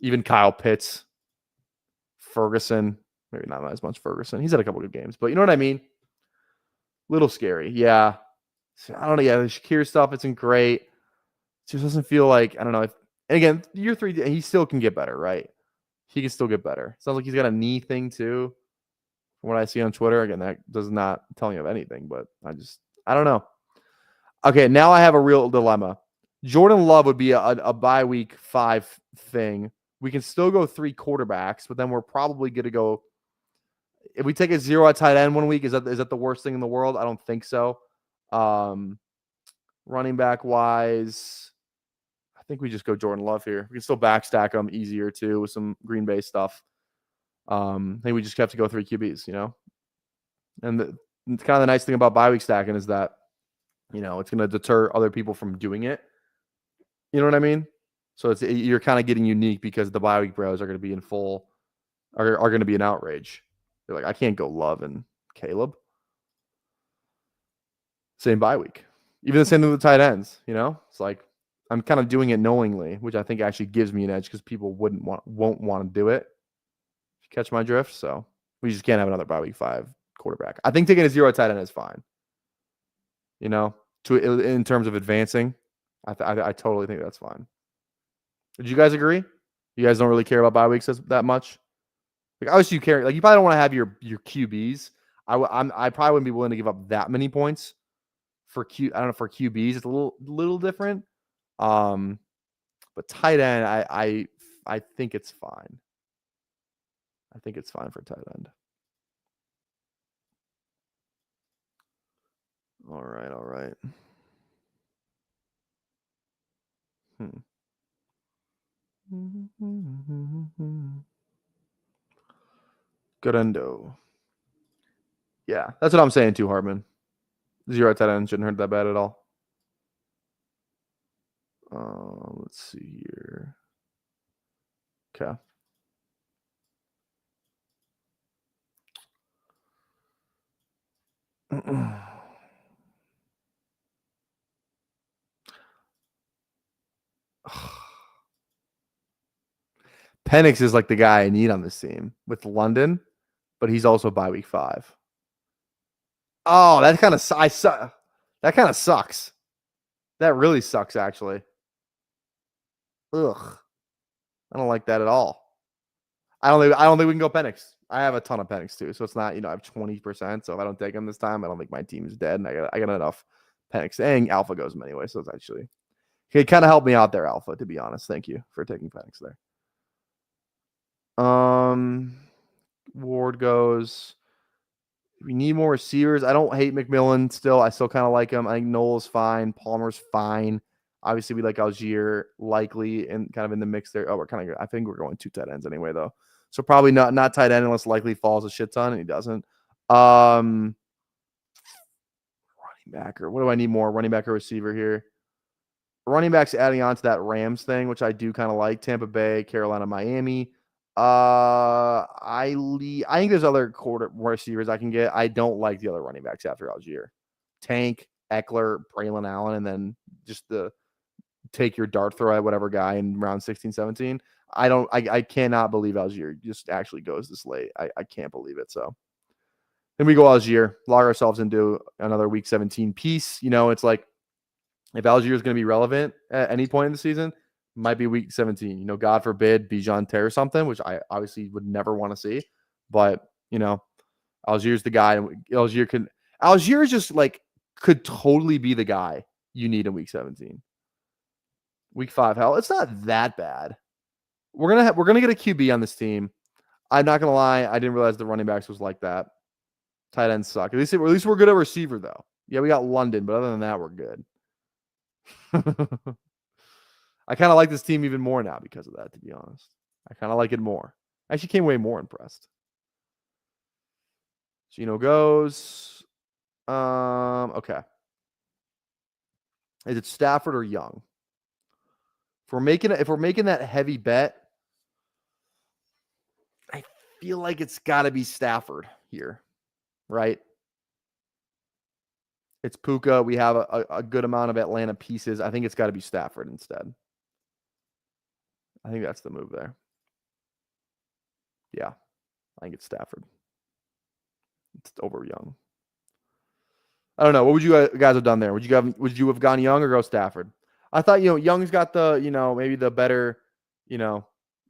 even Kyle Pitts, Ferguson. Maybe not as much Ferguson. He's had a couple good games, but you know what I mean? Little scary. Yeah. I don't know. Yeah, the Shakir stuff isn't great. It just doesn't feel like, I don't know. And again, year 3, he still can get better, right? He can still get better. Sounds like he's got a knee thing too. From what I see on Twitter. Again, that does not tell you of anything, but I don't know. Okay, now I have a real dilemma. Jordan Love would be a bye week 5 thing. We can still go 3 quarterbacks, but then we're probably going to go. If we take a 0 at tight end one week, is that the worst thing in the world? I don't think so. Running back wise, I think we just go Jordan Love here. We can still backstack them easier too with some Green Bay stuff. I think we just have to go 3 QBs, And it's kind of the nice thing about bye week stacking is that, it's going to deter other people from doing it. You know what I mean? So you're kind of getting unique because the bye week bros are going to be in full, are going to be an outrage. They're like, I can't go Love and Caleb. Same bye week. Even the same thing with the tight ends, It's like I'm kind of doing it knowingly, which I think actually gives me an edge because people won't want to do it. Catch my drift? So we just can't have another bye week 5 quarterback. I think taking a 0 tight end is fine. In terms of advancing, I totally think that's fine. Did you guys agree? You guys don't really care about bye weeks that much? Like, obviously you care. Like, you probably don't want to have your QBs. I probably wouldn't be willing to give up that many points for I don't know, for QBs. It's a little different. But tight end, I think it's fine. I think it's fine for tight end. All right. Good endo. Yeah, that's what I'm saying too, Hartman. 0 tight end shouldn't hurt that bad at all. Let's see here. Okay. Penix is like the guy I need on this team with London, but he's also by week 5. Oh, that kind of that kind of sucks. That really sucks, actually. Ugh, I don't like that at all. I don't think we can go Penix. I have a ton of Penix too, so it's not, I have 20%. So if I don't take him this time, I don't think my team's dead, and I got enough Penix. And Alpha goes him anyway, so it's actually he kind of helped me out there, Alpha. To be honest, thank you for taking Penix there. Ward goes. We need more receivers. I don't hate McMillan still. I still kind of like him. I think Noel's fine. Palmer's fine. Obviously, we like Algier likely and kind of in the mix there. Oh, we're kind of. I think we're going 2 tight ends anyway, though. So probably not tight end unless likely falls a shit ton, and he doesn't. Running back, or what do I need more? Running back or receiver here? Running backs adding on to that Rams thing, which I do kind of like. Tampa Bay, Carolina, Miami. I think there's other receivers I can get. I don't like the other running backs after Algier. Tank, Eckler, Braylon Allen, and then just take your dart throw at whatever guy in round 16, 17. I cannot believe Algier just actually goes this late. I can't believe it. So then we go Algier, log ourselves into another week 17 piece. It's like if Algier is going to be relevant at any point in the season, might be week 17. God forbid Bijan tear something, which I obviously would never want to see. But, Algier's the guy. Algier just like could totally be the guy you need in week 17. Week 5, hell, it's not that bad. We're gonna get a QB on this team. I'm not gonna lie, I didn't realize the running backs was like that. Tight ends suck. At least we're good at receiver though. Yeah, we got London, but other than that, we're good. I kind of like this team even more now because of that, to be honest. I kind of like it more. I actually came way more impressed. Gino goes. Okay. Is it Stafford or Young? If we're making that heavy bet, I feel like it's got to be Stafford here, right? It's Puka. We have a good amount of Atlanta pieces. I think it's got to be Stafford instead. I think that's the move there. Yeah, I think it's Stafford. It's over Young. I don't know. What would you guys have done there? Would you have gone Young or go Stafford? I thought, Young's got the, maybe the better,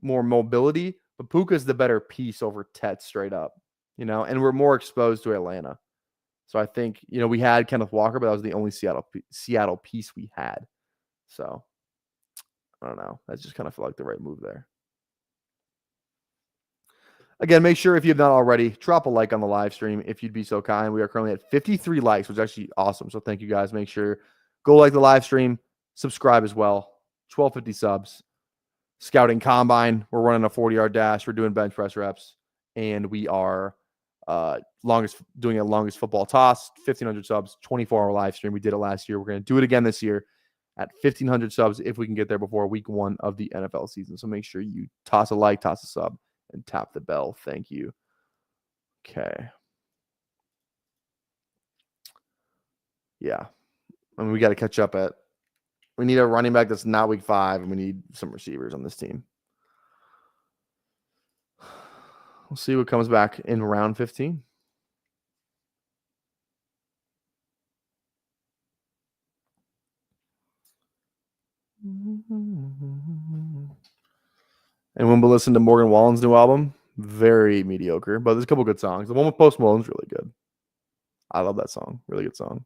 more mobility, but Puka's the better piece over Tet straight up, and we're more exposed to Atlanta. So I think, we had Kenneth Walker, but that was the only Seattle piece we had. So I don't know. That just kind of felt like the right move there. Again, make sure if you have not already, drop a like on the live stream if you'd be so kind. We are currently at 53 likes, which is actually awesome. So thank you guys. Make sure go like the live stream, subscribe as well. 1250 subs. Scouting Combine. We're running a 40-yard dash. We're doing bench press reps. And we are doing a longest football toss, 1,500 subs, 24-hour live stream. We did it last year. We're going to do it again this year at 1,500 subs if we can get there before week 1 of the NFL season. So make sure you toss a like, toss a sub, and tap the bell. Thank you. Okay. Yeah. I mean, we got to catch up we need a running back that's not week 5, and we need some receivers on this team. We'll see what comes back in round 15. Anyone listen to Morgan Wallen's new album? Very mediocre, but there's a couple good songs. The one with Post Malone's really good. I love that song. Really good song.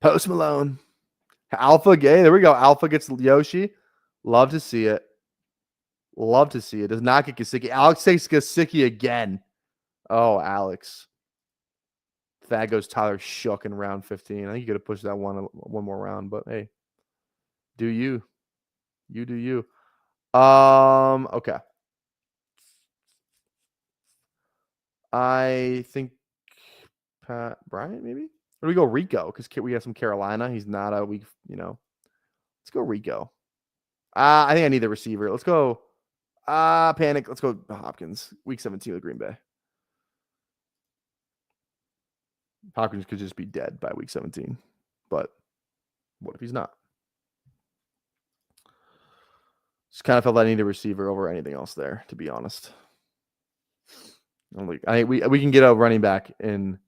Post Malone. Alpha Gay. There we go. Alpha gets Yoshi. Love to see it. Love to see it. Does not get Gasicki. Alex takes Gasicki again. Oh, Alex. That goes Tyler Shook in round 15. I think you could have pushed that one more round, but hey. Do you. You do you. Okay. I think Pat Bryant, maybe? Or do we go Rico? Because we have some Carolina. He's not a week, Let's go Rico. I think I need the receiver. Let's go. Panic. Let's go Hopkins. Week 17 with Green Bay. Hopkins could just be dead by week 17. But what if he's not? Just kind of felt I need a receiver over anything else there, to be honest. I think we can get a running back in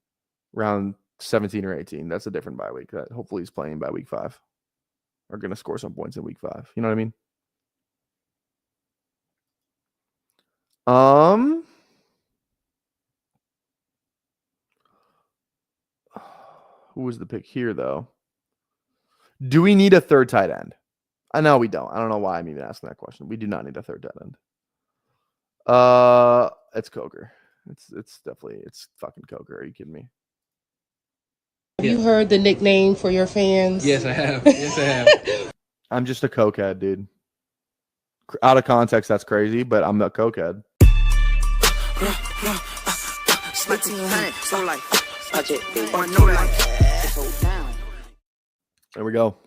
round 17 or 18. That's a different bye week. That hopefully he's playing by week 5. Or going to score some points in week 5. You know what I mean? Who was the pick here, though? Do we need a third tight end? I know we don't. I don't know why I'm even asking that question. We do not need a third tight end. It's Coker. It's definitely fucking Coker. Are you kidding me? Have you heard the nickname for your fans? Yes, I have. Yes, I have. I'm just a cokehead, dude. Out of context, that's crazy, but I'm a cokehead. There we go.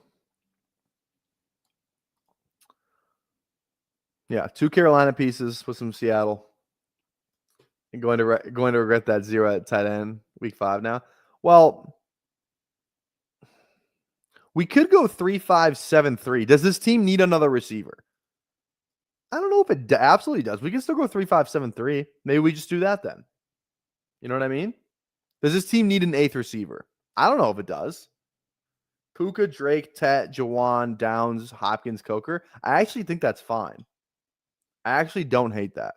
Yeah, 2 Carolina pieces with some Seattle. And going to regret that 0 at tight end week 5 now. Well, we could go 3-5-7-3. Does this team need another receiver? I don't know if it absolutely does. We can still go 3-5-7-3. Maybe we just do that then. You know what I mean? Does this team need an 8th receiver? I don't know if it does. Puka, Drake, Tet, Jawan, Downs, Hopkins, Coker. I actually think that's fine. I actually don't hate that.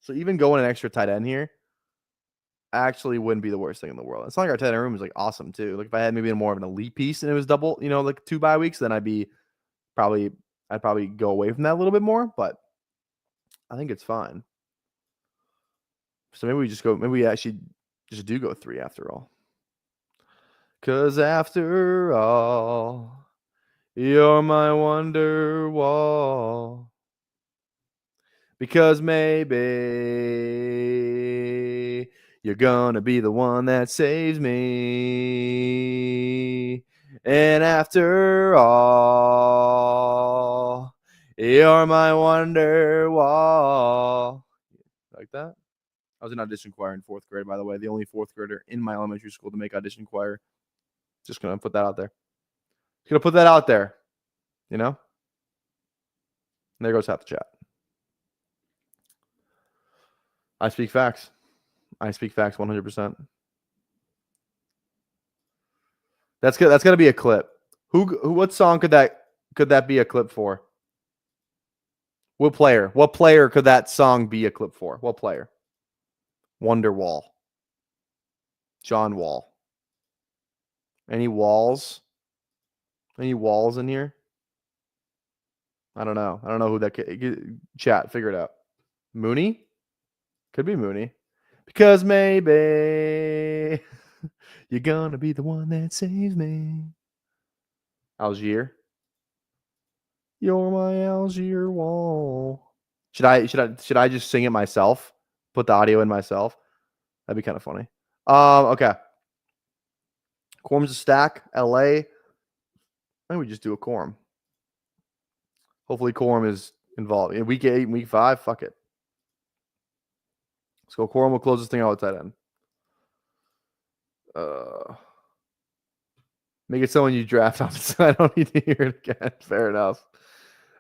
So even going an extra tight end here actually wouldn't be the worst thing in the world. It's not like our tight end room is like awesome too. Like if I had maybe more of an elite piece and it was double, like 2 bye weeks, then I'd probably go away from that a little bit more, but I think it's fine. So maybe we actually just do go 3 after all. Cause after all, you're my wonder wall. Because maybe you're gonna be the one that saves me. And after all, you're my wonder wall. Like that? I was in audition choir in 4th grade, by the way. The only 4th grader in my elementary school to make audition choir. Just gonna put that out there. Gonna put that out there. And there goes half the chat. I speak facts. I speak facts 100%. That's good. That's gonna be a clip. What song could that be a clip for? What player? What player could that song be a clip for? What player? Wonderwall. John Wall. Any walls? Any walls in here? I don't know. I don't know who that chat. Figure it out. Mooney? Could be Mooney. Because maybe you're gonna be the one that saves me. Algier. You're my Algier wall. Should I just sing it myself? Put the audio in myself? That'd be kind of funny. Okay. Quorum's a stack. LA. I think we just do a quorum. Hopefully Quorum is involved. In week 8 and week 5, fuck it. Let's go. Quorum will close this thing out with tight end. Make it someone you draft off. So I don't need to hear it again. Fair enough.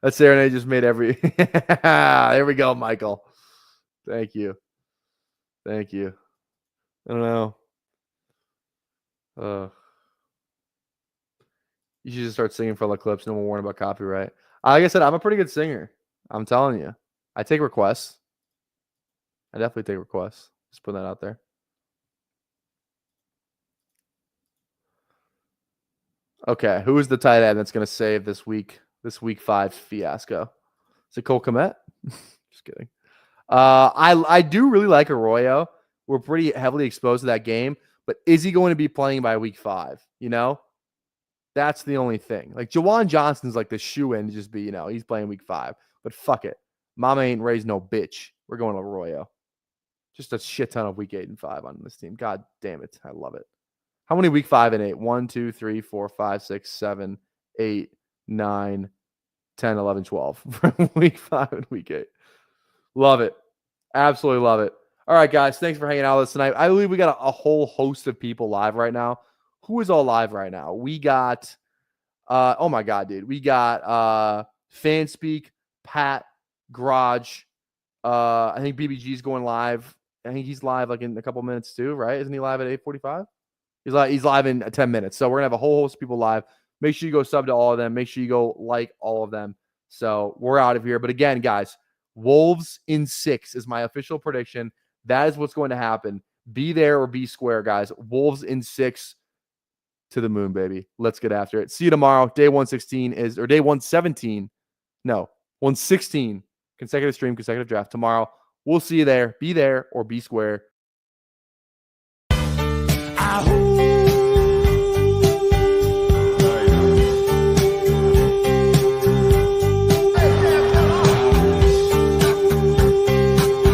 That serenade just made every. There we go, Michael. Thank you. Thank you. I don't know. You should just start singing for the clips. No more worrying about copyright. Like I said, I'm a pretty good singer. I'm telling you. I take requests. I definitely take requests. Just put that out there. Okay, who is the tight end that's going to save this week 5 fiasco? Is it Cole Kmet? Just kidding. I do really like Arroyo. We're pretty heavily exposed to that game, but is he going to be playing by week 5? You know, that's the only thing. Like Jawan Johnson's like the shoe in to just be, he's playing week 5. But fuck it, Mama ain't raised no bitch. We're going to Arroyo. Just a shit ton of week 8 and 5 on this team. God damn it, I love it. How many week 5 and 8? 1, 2, 3, 4, 5, 6, 7, 8, 9, 10, 11, 12 from week 5 and week 8. Love it. Absolutely love it. All right, guys. Thanks for hanging out with us tonight. I believe we got a whole host of people live right now. Who is all live right now? We got, oh my God, dude. We got Fanspeak, Pat, Garage. I think BBG is going live. I think he's live like in a couple minutes too, right? Isn't he live at 8:45? He's live in 10 minutes. So we're going to have a whole host of people live. Make sure you go sub to all of them. Make sure you go like all of them. So we're out of here. But again, guys, Wolves in 6 is my official prediction. That is what's going to happen. Be there or be square, guys. Wolves in 6 to the moon, baby. Let's get after it. See you tomorrow. Day 116 is, or day 117. No, 116. Consecutive stream, consecutive draft. Tomorrow, we'll see you there. Be there or be square.